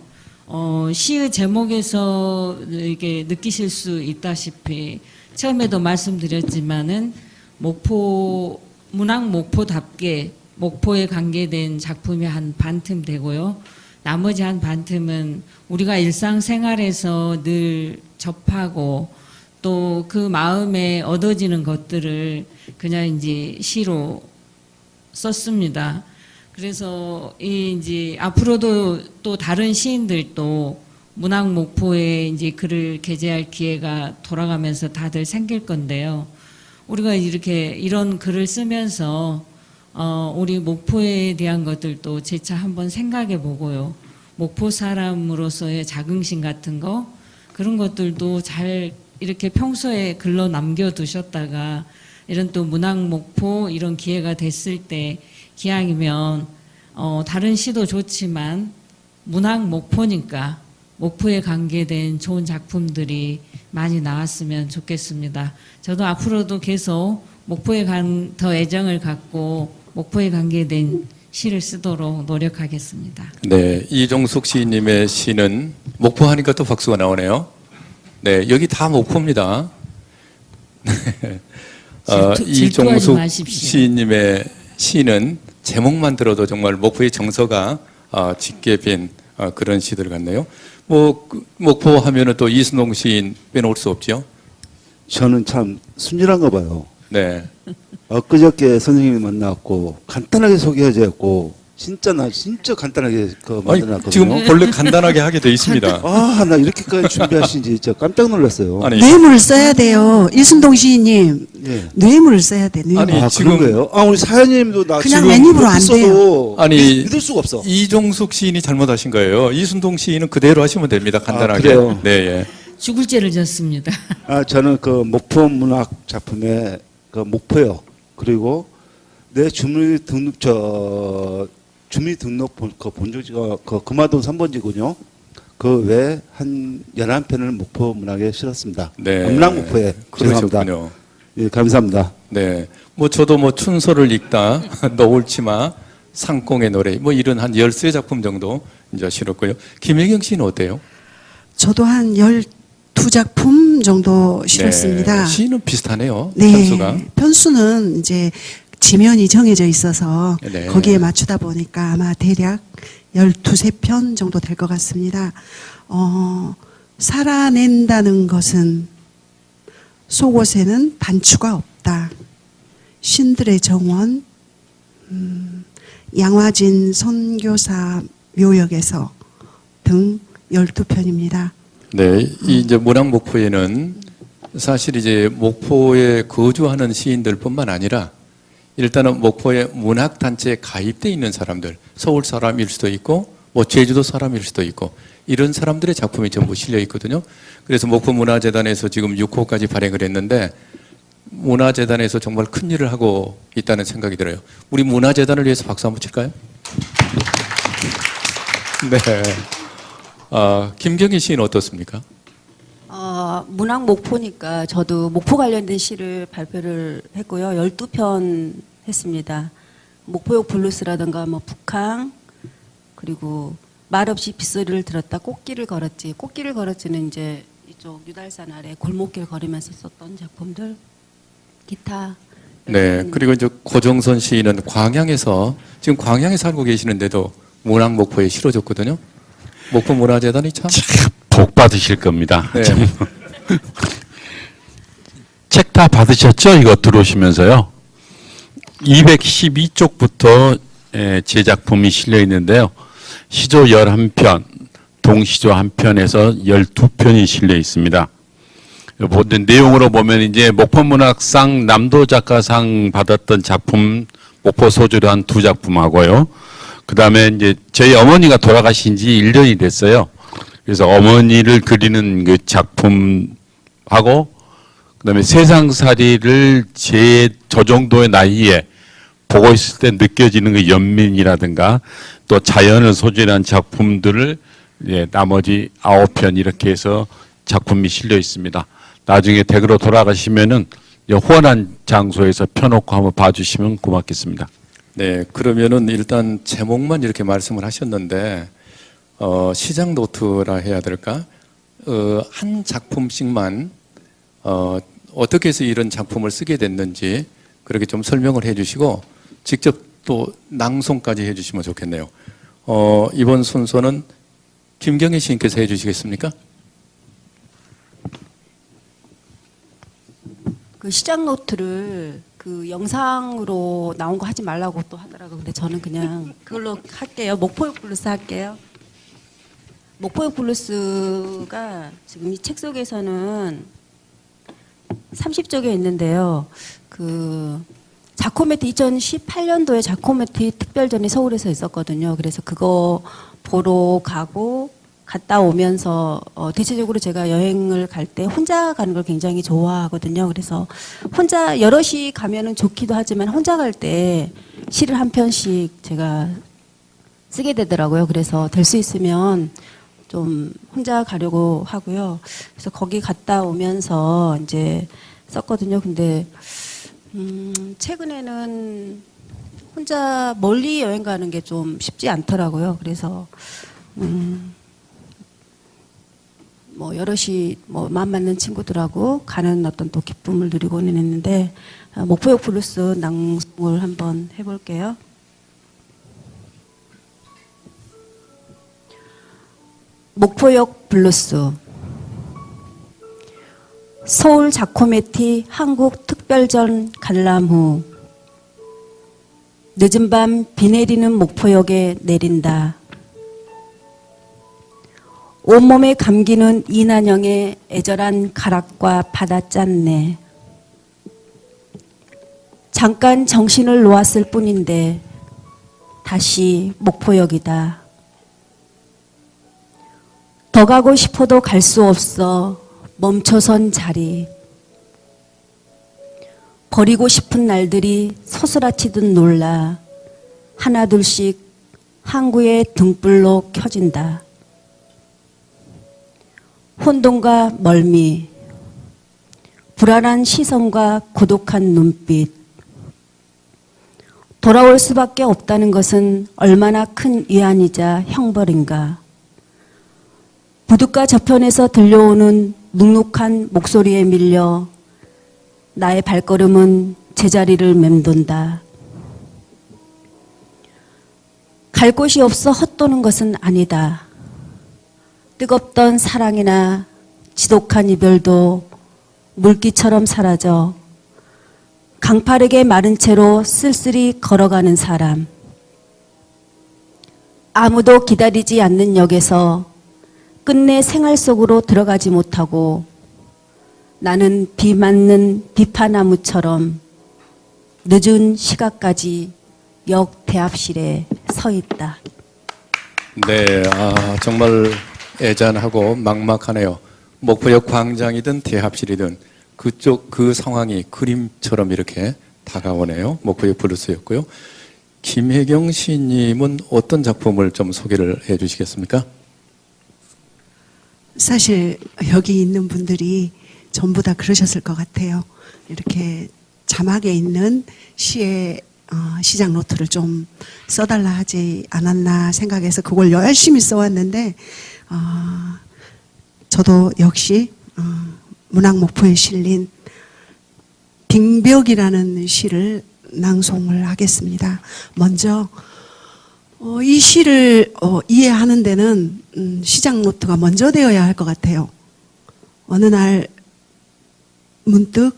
시의 제목에서 이게 느끼실 수 있다시피 처음에도 말씀드렸지만은 문학 목포답게 목포에 관계된 작품이 한 반틈 되고요. 나머지 한 반틈은 우리가 일상생활에서 늘 접하고 또 그 마음에 얻어지는 것들을 그냥 이제 시로 썼습니다. 그래서 이제 앞으로도 또 다른 시인들도 문학 목포에 이제 글을 게재할 기회가 돌아가면서 다들 생길 건데요. 우리가 이렇게 이런 글을 쓰면서 우리 목포에 대한 것들도 재차 한번 생각해 보고요. 목포 사람으로서의 자긍심 같은 거 그런 것들도 잘 이렇게 평소에 글로 남겨두셨다가 이런 또 문학 목포 이런 기회가 됐을 때 기왕이면 다른 시도 좋지만 문학 목포니까 목포에 관계된 좋은 작품들이 많이 나왔으면 좋겠습니다. 저도 앞으로도 계속 목포에 더 애정을 갖고 목포에 관계된 시를 쓰도록 노력하겠습니다. 네, 이종숙 시인님의 시는 목포 하니까 또 박수가 나오네요. 네, 여기 다 목포입니다. 질투하지 이종숙 마십시오. 시인님의 시는 제목만 들어도 정말 목포의 정서가 짙게 빈 그런 시들 같네요. 목포 하면은 또 이순동 시인 빼놓을 수 없죠. 저는 참 순진한가 봐요. 네, 엊그저께 선생님이 만나고 간단하게 소개해줬고 진짜 간단하게 아니, 만들어놨거든요. 지금 원래 간단하게 하게 돼 있습니다. 아, 나 이렇게까지 준비하신지 진짜 깜짝 놀랐어요. 아니, 뇌물을 써야 돼요. 이순동 시인님. 예. 뇌물을 써야 돼. 뇌물. 아니, 아, 지금- 그런 거예요? 아, 우리 사연님도 나 그냥 지금 맨입으로 안 써도 아니, 믿을 수가 없어. 이종숙 시인이 잘못하신 거예요. 이순동 시인은 그대로 하시면 됩니다. 간단하게. 그래요? 네, 예. 죽을 죄를 졌습니다. 아, 저는 그 목포 문학 작품의 그 목포요. 그리고 내 주민등록 본조지가 그 금화동 3번지군요. 그 외에 한 11편을 목포 문학에 실었습니다. 네. 문학 목포에. 죄송합니다. 그러셨군요. 예, 감사합니다. 네. 저도 춘소를 읽다, 너울치마, 상공의 노래, 이런 한 13 작품 정도 이제 실었고요. 김혜경 씨는 어때요? 저도 한 12작품 정도 실었습니다. 네. 시는 비슷하네요. 네. 편수가. 편수는 이제 지면이 정해져 있어서 네. 거기에 맞추다 보니까 아마 대략 12편 정도 될 것 같습니다. 살아낸다는 것은 속옷에는 단추가 없다. 신들의 정원, 양화진 선교사 묘역에서 등 12편입니다. 네. 이제 문학 목포에는 사실 이제 목포에 거주하는 시인들뿐만 아니라 일단은 목포의 문학단체에 가입돼 있는 사람들, 서울 사람일 수도 있고, 제주도 사람일 수도 있고, 이런 사람들의 작품이 전부 실려 있거든요. 그래서 목포 문화재단에서 지금 6호까지 발행을 했는데, 문화재단에서 정말 큰 일을 하고 있다는 생각이 들어요. 우리 문화재단을 위해서 박수 한번 칠까요? 네. 김경희 씨는 어떻습니까? 문학 목포니까 저도 목포 관련된 시를 발표를 했고요. 12편 했습니다. 목포역 블루스라든가 뭐 북항 그리고 말없이 빗소리를 들었다 꽃길을 걸었지. 꽃길을 걸었지는 이제 이쪽 유달산 아래 골목길 걸으면서 썼던 작품들 기타. 네. 그리고 이제 고정선 시인은 광양에서 지금 광양에 살고 계시는데도 문학 목포에 실어줬거든요. 목포 문화재단이 참. 복 받으실 겁니다. 네. 책 다 받으셨죠? 이거 들어오시면서요. 212쪽부터 제 작품이 실려 있는데요. 시조 11편, 동시조 1편에서 12편이 실려 있습니다. 모든 내용으로 보면 이제 목포문학상 남도작가상 받았던 작품 목포 소재로 한 2작품하고요. 그 다음에 이제 저희 어머니가 돌아가신 지 1년이 됐어요. 그래서 어머니를 그리는 그 작품하고 그 다음에 세상살이를 저 정도의 나이에 보고 있을 때 느껴지는 그 연민이라든가 또 자연을 소재로 한 작품들을 나머지 9편 이렇게 해서 작품이 실려 있습니다. 나중에 댁으로 돌아가시면은 호환한 장소에서 펴놓고 한번 봐주시면 고맙겠습니다. 네. 그러면은 일단 제목만 이렇게 말씀을 하셨는데, 시작 노트라 해야 될까? 한 작품씩만, 어떻게 해서 이런 작품을 쓰게 됐는지 그렇게 좀 설명을 해 주시고, 직접 또 낭송까지 해 주시면 좋겠네요. 이번 순서는 김경애 시인께서 해 주시겠습니까? 그 시작 노트를 그 영상으로 나온 거 하지 말라고 또 하더라고요. 근데 저는 그냥 그걸로 할게요. 목포역 블루스 할게요. 목포역 블루스가 지금 이 책 속에서는 30쪽에 있는데요. 그 자코메티 2018년도에 자코메티 특별전이 서울에서 있었거든요. 그래서 그거 보러 가고 갔다 오면서 대체적으로 제가 여행을 갈 때 혼자 가는 걸 굉장히 좋아하거든요. 그래서 혼자 여럿이 가면은 좋기도 하지만 혼자 갈 때 시를 한 편씩 제가 쓰게 되더라고요. 그래서 될 수 있으면 좀 혼자 가려고 하고요. 그래서 거기 갔다 오면서 이제 썼거든요. 근데 최근에는 혼자 멀리 여행 가는 게 좀 쉽지 않더라고요. 그래서 뭐 여럿이 뭐 마음 맞는 친구들하고 가는 어떤 또 기쁨을 누리고는 있는데 목포역 블루스 낭송을 한번 해볼게요. 목포역 블루스. 서울 자코메티 한국 특별전 관람 후 늦은 밤 비 내리는 목포역에 내린다. 온몸에 감기는 이난영의 애절한 가락과 바다짠내. 잠깐 정신을 놓았을 뿐인데 다시 목포역이다. 더 가고 싶어도 갈 수 없어 멈춰선 자리. 버리고 싶은 날들이 서스라치듯 놀라 하나둘씩 항구의 등불로 켜진다. 혼돈과 멀미, 불안한 시선과 고독한 눈빛. 돌아올 수밖에 없다는 것은 얼마나 큰 위안이자 형벌인가. 부둣가 저편에서 들려오는 눅눅한 목소리에 밀려 나의 발걸음은 제자리를 맴돈다. 갈 곳이 없어 헛도는 것은 아니다. 뜨겁던 사랑이나 지독한 이별도 물기처럼 사라져 강파르게 마른 채로 쓸쓸히 걸어가는 사람. 아무도 기다리지 않는 역에서 끝내 생활 속으로 들어가지 못하고 나는 비 맞는 비파나무처럼 늦은 시각까지 역 대합실에 서 있다. 네, 정말 애잔하고 막막하네요. 목포역 광장이든 대합실이든 그쪽 그 상황이 그림처럼 이렇게 다가오네요. 목포역 블루스였고요. 김혜경 시인님은 어떤 작품을 좀 소개를 해 주시겠습니까? 사실 여기 있는 분들이 전부 다 그러셨을 것 같아요. 이렇게 자막에 있는 시의 시작 노트를 좀 써달라 하지 않았나 생각해서 그걸 열심히 써왔는데 저도 역시 문학목포에 실린 빙벽이라는 시를 낭송을 하겠습니다. 먼저 이 시를 이해하는 데는 시작 노트가 먼저 되어야 할 것 같아요. 어느 날 문득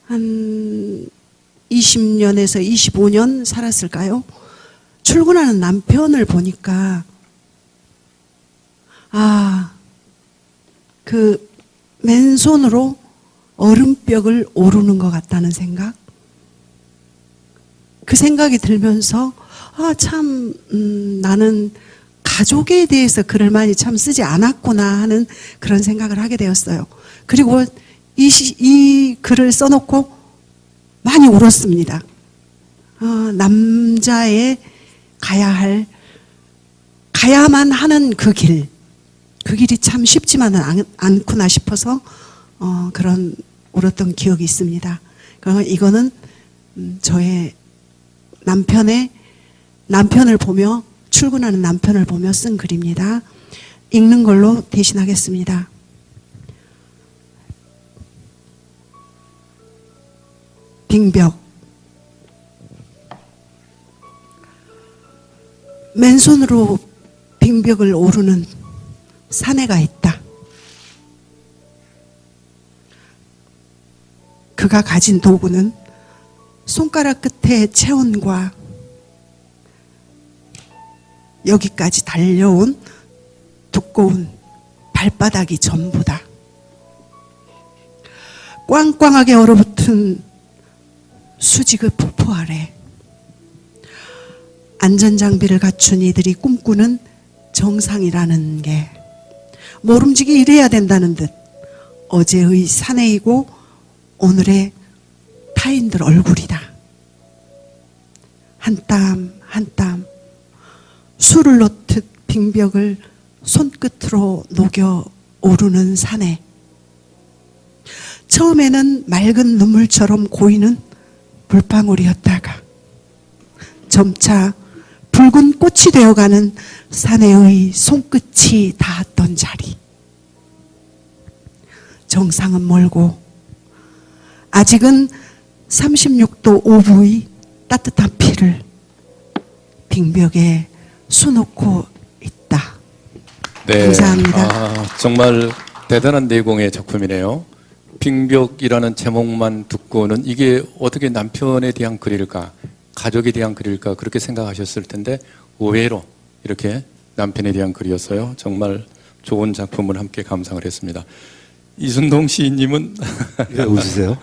한 20년에서 25년 살았을까요? 출근하는 남편을 보니까 그 맨손으로 얼음벽을 오르는 것 같다는 생각? 그 생각이 들면서 참 나는 가족에 대해서 글을 많이 참 쓰지 않았구나 하는 그런 생각을 하게 되었어요. 그리고 이 글을 써놓고 많이 울었습니다. 남자의 가야만 하는 그 길이 참 쉽지만은 않구나 싶어서 그런 울었던 기억이 있습니다. 그러면 이거는 저의 남편을 보며 출근하는 남편을 보며 쓴 글입니다. 읽는 걸로 대신하겠습니다. 빙벽. 맨손으로 빙벽을 오르는 사내가 있다. 그가 가진 도구는 손가락 끝의 체온과 여기까지 달려온 두꺼운 발바닥이 전부다. 꽝꽝하게 얼어붙은 수직의 폭포 아래 안전장비를 갖춘 이들이 꿈꾸는 정상이라는 게 모름지기 이래야 된다는 듯 어제의 사내이고 오늘의 타인들 얼굴이다. 한 땀 한 땀 술을 놓듯 빙벽을 손끝으로 녹여 오르는 사내. 처음에는 맑은 눈물처럼 고이는 물방울이었다가 점차 붉은 꽃이 되어가는 사내의 손끝이 닿았던 자리. 정상은 멀고 아직은 36도 5부의 따뜻한 피를 빙벽에 수놓고 있다. 네. 감사합니다. 정말 대단한 내공의 작품이네요. 빙벽이라는 제목만 듣고는 이게 어떻게 남편에 대한 글일까, 가족에 대한 글일까 그렇게 생각하셨을 텐데 의외로 이렇게 남편에 대한 글이었어요. 정말 좋은 작품을 함께 감상을 했습니다. 이순동 시인님은 왜 웃으세요?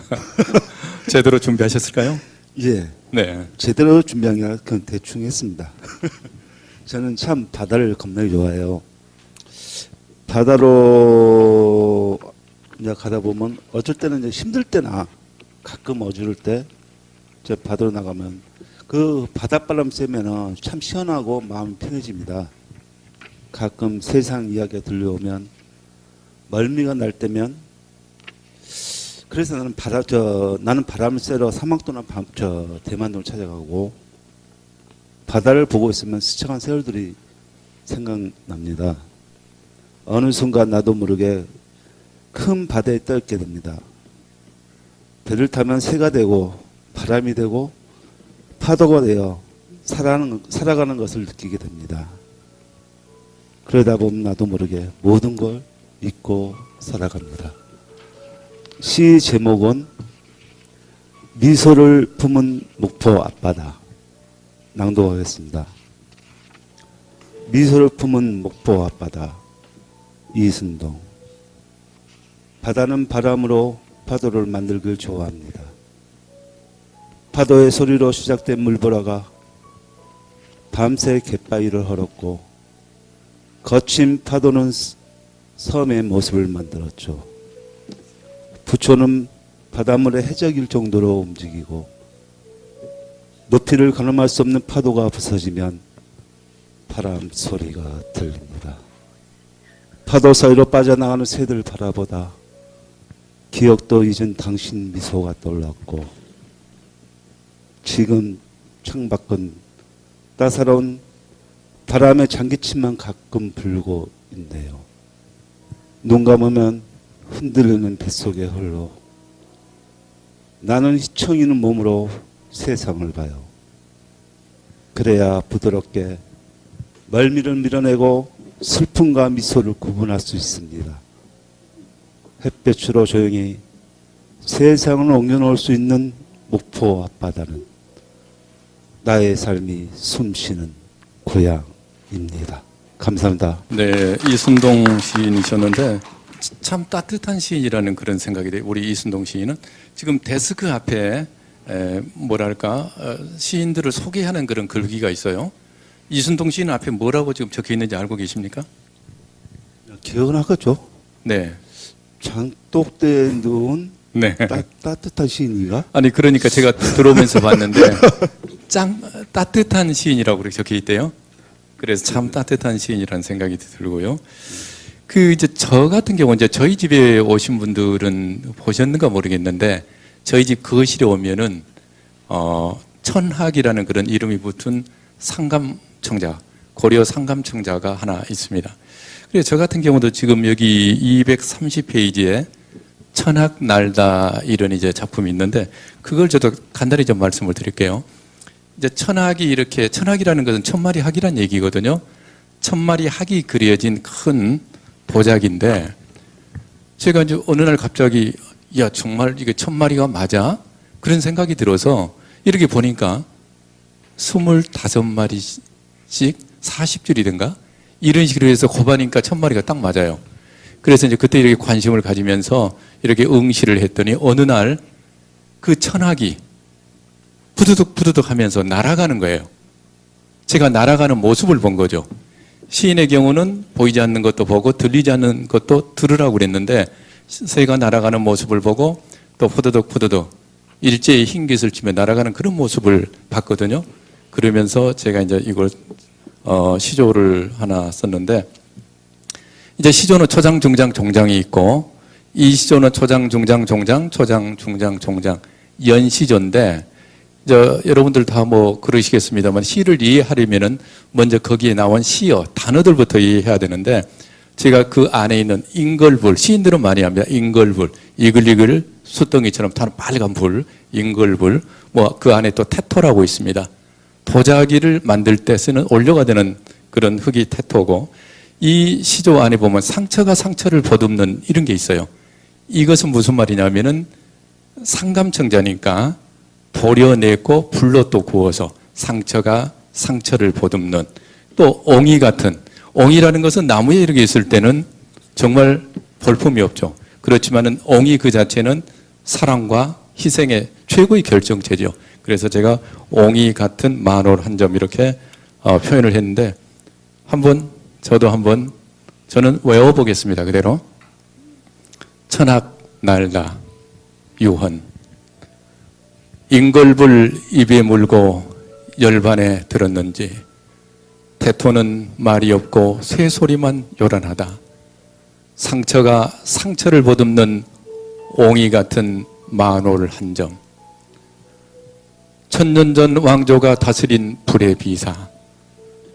제대로 준비하셨을까요? 예, 네. 제대로 준비한 게 아니라 그냥 대충 했습니다. 저는 참 바다를 겁나게 좋아해요. 바다로 이제 가다 보면 어쩔 때는 이제 힘들 때나 가끔 어지러울 때 저 바다로 나가면 그 바닷바람 쐬면은 참 시원하고 마음이 편해집니다. 가끔 세상 이야기가 들려오면 멀미가 날 때면 그래서 나는 바람을 쐬러 사막도나 대만도를 찾아가고 바다를 보고 있으면 스쳐간 세월들이 생각납니다. 어느 순간 나도 모르게 큰 바다에 떠있게 됩니다. 배를 타면 새가 되고 바람이 되고 파도가 되어 살아가는 것을 느끼게 됩니다. 그러다 보면 나도 모르게 모든 걸 잊고 살아갑니다. 시 제목은 미소를 품은 목포 앞바다. 낭독하겠습니다. 미소를 품은 목포 앞바다. 이순동. 바다는 바람으로 파도를 만들길 좋아합니다. 파도의 소리로 시작된 물보라가 밤새 갯바위를 헐었고 거친 파도는 섬의 모습을 만들었죠. 부초는 바닷물에 해적일 정도로 움직이고 높이를 가늠할 수 없는 파도가 부서지면 바람 소리가 들립니다. 파도 사이로 빠져나가는 새들 바라보다 기억도 잊은 당신 미소가 떠올랐고 지금 창밖은 따사로운 바람의 장기침만 가끔 불고 있네요. 눈 감으면 흔들리는 뱃속의 홀로 나는 휘청이는 몸으로 세상을 봐요. 그래야 부드럽게 멀미를 밀어내고 슬픔과 미소를 구분할 수 있습니다. 햇볕으로 조용히 세상을 옮겨놓을 수 있는 목포 앞바다는 나의 삶이 숨쉬는 고향입니다. 감사합니다. 네, 이순동 시인이셨는데 참 따뜻한 시인이라는 그런 생각이 돼요. 우리 이순동 시인은 지금 데스크 앞에 뭐랄까 시인들을 소개하는 그런 글귀가 있어요. 이순동 시인 앞에 뭐라고 지금 적혀 있는지 알고 계십니까? 기억은 하겠죠. 네. 장독대에 누운 네. 따뜻한 시인이가? 아니 그러니까 제가 들어오면서 봤는데 짱 따뜻한 시인이라고 그렇게 적혀 있대요. 그래서 참 따뜻한 시인이라는 생각이 들고요. 그 이제 저 같은 경우 이제 저희 집에 오신 분들은 보셨는가 모르겠는데 저희 집 거실에 오면은 천학이라는 그런 이름이 붙은 상감청자, 고려 상감청자가 하나 있습니다. 그래서 저 같은 경우도 지금 여기 230페이지에 천학 날다 이런 이제 작품이 있는데 그걸 저도 간단히 좀 말씀을 드릴게요. 이제 천학이 이렇게 천학이라는 것은 천마리 학이란 얘기거든요. 천마리 학이 그려진 큰 도자기인데 제가 이제 어느 날 갑자기 야 정말 이게 천마리가 맞아? 그런 생각이 들어서 이렇게 보니까 25마리씩 40줄이든가 이런 식으로 해서 곱하니까 천마리가 딱 맞아요. 그래서 이제 그때 이렇게 관심을 가지면서 이렇게 응시를 했더니 어느 날 그 천학이 부두둑 하면서 날아가는 거예요. 제가 날아가는 모습을 본 거죠. 시인의 경우는 보이지 않는 것도 보고 들리지 않는 것도 들으라고 그랬는데 새가 날아가는 모습을 보고 또 푸드득 일제히 흰깃을 치며 날아가는 그런 모습을 봤거든요. 그러면서 제가 이제 이걸 시조를 하나 썼는데 이제 시조는 초장, 중장, 종장이 있고 이 시조는 초장, 중장, 종장, 초장, 중장, 종장 연시조인데 여러분들 다 뭐 그러시겠습니다만 시를 이해하려면은 먼저 거기에 나온 시어 단어들부터 이해해야 되는데 제가 그 안에 있는 인걸불 시인들은 많이 합니다. 인걸불 이글이글 숫덩이처럼 타는 빨간 불 인걸불 뭐 그 안에 또 태토라고 있습니다. 도자기를 만들 때 쓰는 올려가 되는 그런 흙이 태토고 이 시조 안에 보면 상처가 상처를 보듬는 이런 게 있어요. 이것은 무슨 말이냐면은 상감청자니까 도려내고 불로 또 구워서 상처가 상처를 보듬는 또 옹이 같은 옹이라는 것은 나무에 이렇게 있을 때는 정말 볼품이 없죠. 그렇지만은 옹이 그 자체는 사랑과 희생의 최고의 결정체죠. 그래서 제가 옹이 같은 만월 한 점 이렇게 표현을 했는데 저도 한번 저는 외워보겠습니다. 그대로 천학 날다 유헌 인걸불 입에 물고 열반에 들었는지 태토는 말이 없고 쇠소리만 요란하다. 상처가 상처를 보듬는 옹이 같은 만월 한 점. 천년 전 왕조가 다스린 불의 비사.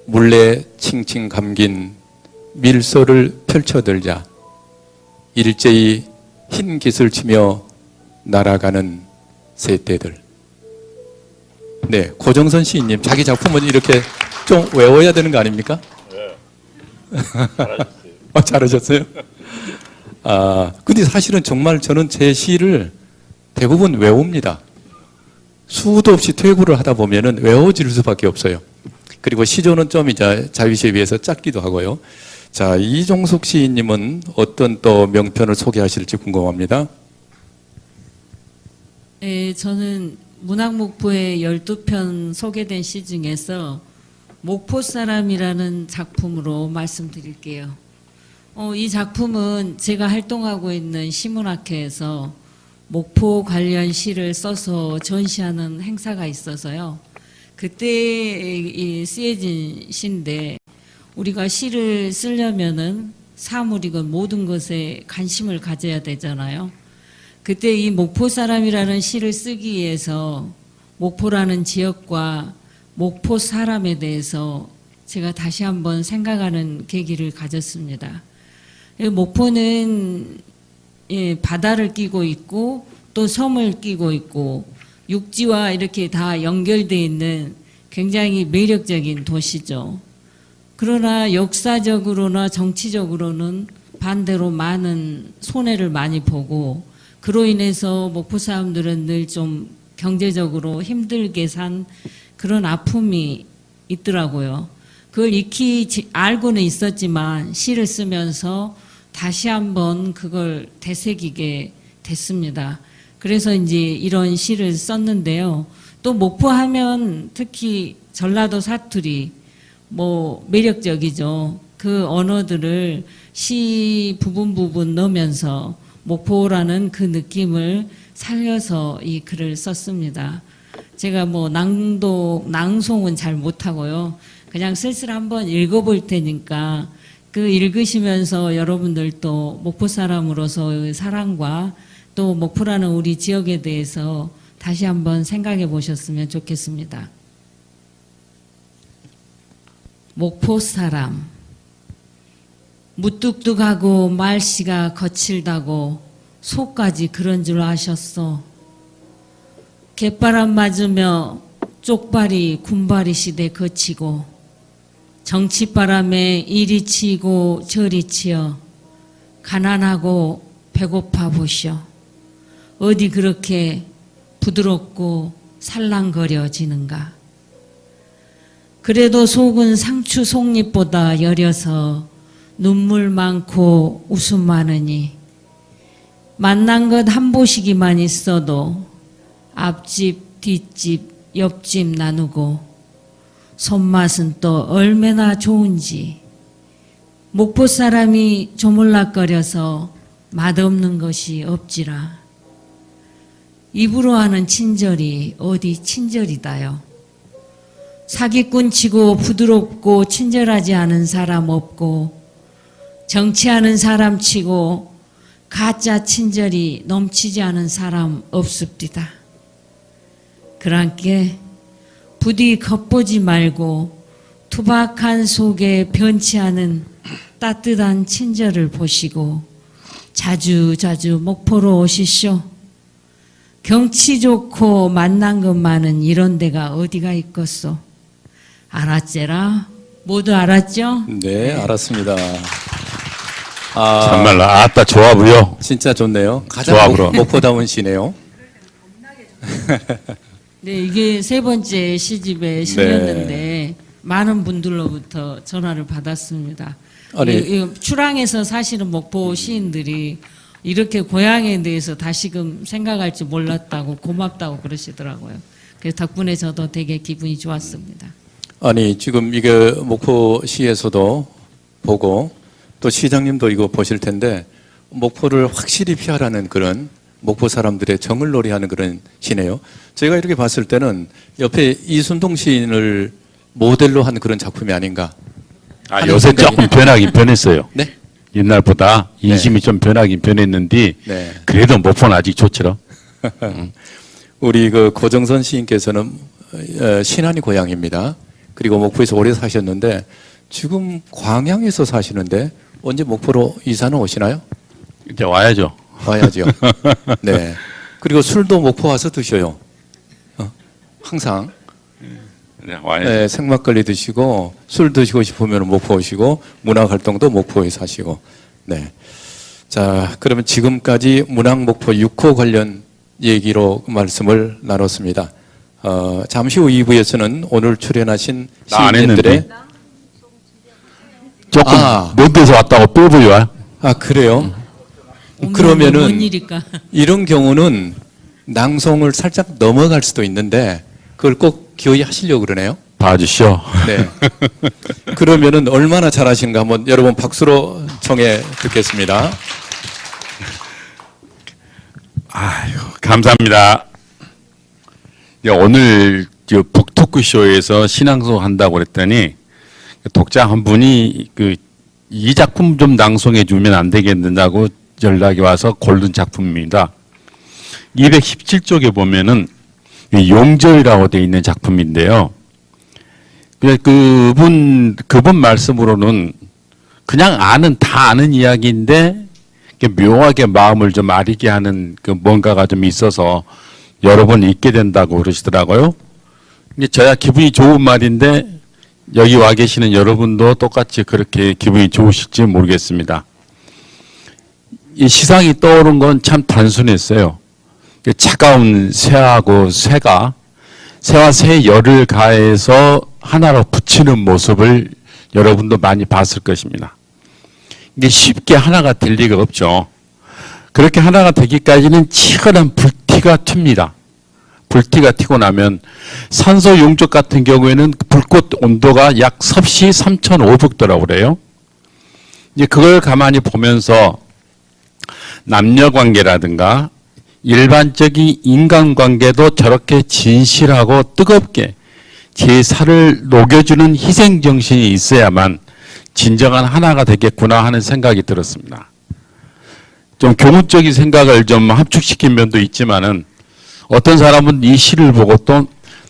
물레 칭칭 감긴 밀소를 펼쳐들자 일제히 흰 깃을 치며 날아가는 새떼들. 네, 고정선 시인님 자기 작품은 이렇게 좀 외워야 되는 거 아닙니까? 네. 잘하셨어요. 잘하셨어요? 근데 사실은 정말 저는 제 시를 대부분 외웁니다. 수도 없이 퇴구를 하다 보면은 외워질 수밖에 없어요. 그리고 시조는 좀 이제 자유시에 비해서 짧기도 하고요. 자, 이종숙 시인님은 어떤 또 명편을 소개하실지 궁금합니다. 네, 저는 문학목포의 12편 소개된 시 중에서 목포 사람이라는 작품으로 말씀드릴게요. 이 작품은 제가 활동하고 있는 시문학회에서 목포 관련 시를 써서 전시하는 행사가 있어서요. 그때 쓰여진 시인데 우리가 시를 쓰려면은 사물이건 모든 것에 관심을 가져야 되잖아요. 그때 이 목포 사람이라는 시를 쓰기 위해서 목포라는 지역과 목포 사람에 대해서 제가 다시 한번 생각하는 계기를 가졌습니다. 목포는 바다를 끼고 있고 또 섬을 끼고 있고 육지와 이렇게 다 연결되어 있는 굉장히 매력적인 도시죠. 그러나 역사적으로나 정치적으로는 반대로 많은 손해를 많이 보고 그로 인해서 목포 사람들은 늘 좀 경제적으로 힘들게 산 그런 아픔이 있더라고요. 그걸 익히 알고는 있었지만 시를 쓰면서 다시 한번 그걸 되새기게 됐습니다. 그래서 이제 이런 시를 썼는데요. 또 목포하면 특히 전라도 사투리 뭐 매력적이죠. 그 언어들을 시 부분 넣으면서 목포라는 그 느낌을 살려서 이 글을 썼습니다. 제가 뭐 낭송은 잘 못하고요. 그냥 슬슬 한번 읽어볼 테니까 그 읽으시면서 여러분들도 목포 사람으로서의 사랑과 또 목포라는 우리 지역에 대해서 다시 한번 생각해 보셨으면 좋겠습니다. 목포 사람. 무뚝뚝하고 말씨가 거칠다고 속까지 그런 줄 아셨어. 갯바람 맞으며 쪽발이 군발이 시대 거치고 정치바람에 이리 치고 저리 치여 가난하고 배고파 보시오. 어디 그렇게 부드럽고 살랑거려지는가. 그래도 속은 상추 속잎보다 여려서 눈물 많고 웃음 많으니 만난 것 한 보시기만 있어도 앞집 뒷집 옆집 나누고 손맛은 또 얼마나 좋은지 목포 사람이 조물락거려서 맛없는 것이 없지라. 입으로 하는 친절이 어디 친절이다요. 사기꾼 치고 부드럽고 친절하지 않은 사람 없고 정치하는 사람 치고 가짜 친절이 넘치지 않은 사람 없습니다. 그러니까 부디 겉보지 말고 투박한 속에 변치 않은 따뜻한 친절을 보시고 자주 목포로 오시쇼. 경치 좋고 만난 것 많은 이런 데가 어디가 있겠소. 알았제라? 모두 알았죠? 네, 알았습니다. 정말로 아따 조합이요. 진짜 좋네요. 가장 조합으로. 목포다운 시네요. 네, 이게 세 번째 시집의 시였는데 많은 분들로부터 전화를 받았습니다. 아니. 이 출항에서 사시는 목포 시인들이 이렇게 고향에 대해서 다시금 생각할 줄 몰랐다고 고맙다고 그러시더라고요. 그래서 덕분에 저도 되게 기분이 좋았습니다. 아니, 지금 이게 목포시에서도 보고 또 시장님도 이거 보실 텐데 목포를 확실히 피하라는 그런 목포 사람들의 정을 놀이하는 그런 시네요. 저희가 이렇게 봤을 때는 옆에 이순동 시인을 모델로 한 그런 작품이 아닌가. 요새 생각이- 조금 변하긴 변했어요. 네? 옛날보다 인심이 좀 변하긴 변했는데 네. 그래도 목포는 아직 좋더라. 우리 그 고정선 시인께서는 신안이 고향입니다. 그리고 목포에서 오래 사셨는데 지금 광양에서 사시는데 언제 목포로 이사는 오시나요? 이제 와야죠. 와야죠. 네. 그리고 술도 목포 와서 드셔요. 항상. 네, 와야죠. 네, 생막걸리 드시고 술 드시고 싶으면 목포 오시고 문학 활동도 목포에 사시고. 네. 자, 그러면 지금까지 문학 목포 6호 관련 얘기로 말씀을 나눴습니다. 잠시 후 2부에서는 오늘 출연하신 나안 시인들의 했는데. 조금 아. 먼 데서 왔다고 빼보여. 그래요? 오늘은 그러면은 뭔 일일까? 이런 경우는 낭송을 살짝 넘어갈 수도 있는데 그걸 꼭 기어이 하시려고 그러네요. 봐주시오. 네. 그러면은 얼마나 잘하시는가 한번 여러분 박수로 청해 듣겠습니다. 아유, 감사합니다. 오늘 북토크쇼에서 신앙송 한다고 그랬더니 독자 한 분이 이 작품 좀 낭송해 주면 안 되겠느냐고 연락이 와서 고른 작품입니다. 217쪽에 보면은 이 용접이라고 되어 있는 작품인데요. 그분 말씀으로는 그냥 다 아는 이야기인데 묘하게 마음을 좀 아리게 하는 그 뭔가가 좀 있어서 여러 번 읽게 된다고 그러시더라고요. 근데 저야 기분이 좋은 말인데 여기 와 계시는 여러분도 똑같이 그렇게 기분이 좋으실지 모르겠습니다. 이 시상이 떠오른 건 참 단순했어요. 차가운 새하고 새가 새와 새의 열을 가해서 하나로 붙이는 모습을 여러분도 많이 봤을 것입니다. 이게 쉽게 하나가 될 리가 없죠. 그렇게 하나가 되기까지는 치열한 불티가 튑니다. 불티가 튀고 나면 산소 용접 같은 경우에는 불꽃 온도가 약 섭씨 3,500도라고 그래요. 이제 그걸 가만히 보면서 남녀 관계라든가 일반적인 인간관계도 저렇게 진실하고 뜨겁게 제 살을 녹여주는 희생정신이 있어야만 진정한 하나가 되겠구나 하는 생각이 들었습니다. 좀 교훈적인 생각을 좀 합축시킨 면도 있지만은 어떤 사람은 이 시를 보고 또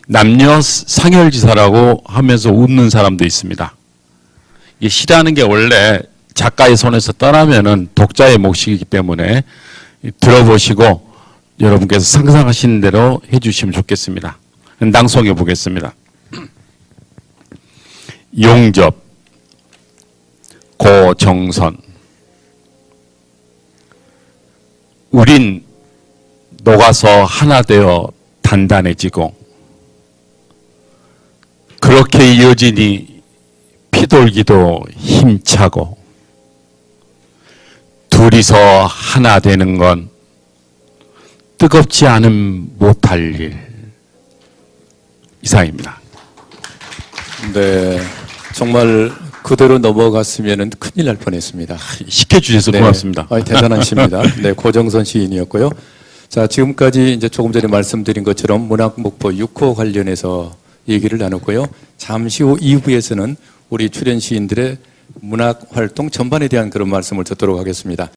남녀 상혈지사라고 하면서 웃는 사람도 있습니다. 이 시라는 게 원래 작가의 손에서 떠나면은 독자의 몫이기 때문에 들어보시고 여러분께서 상상하시는 대로 해주시면 좋겠습니다. 낭송해 보겠습니다. 용접, 고정선. 우린 녹아서 하나 되어 단단해지고 그렇게 이어지니 피돌기도 힘차고 둘이서 하나 되는 건 뜨겁지 않음 못할 일. 이상입니다. 네, 정말 그대로 넘어갔으면 큰일 날 뻔했습니다. 시켜주셔서 고맙습니다. 대단한 시입니다. 네, 고정선 시인이었고요. 자, 지금까지 이제 조금 전에 말씀드린 것처럼 문학목포 6호 관련해서 얘기를 나눴고요. 잠시 후 2부에서는 우리 출연 시인들의 문학 활동 전반에 대한 그런 말씀을 듣도록 하겠습니다.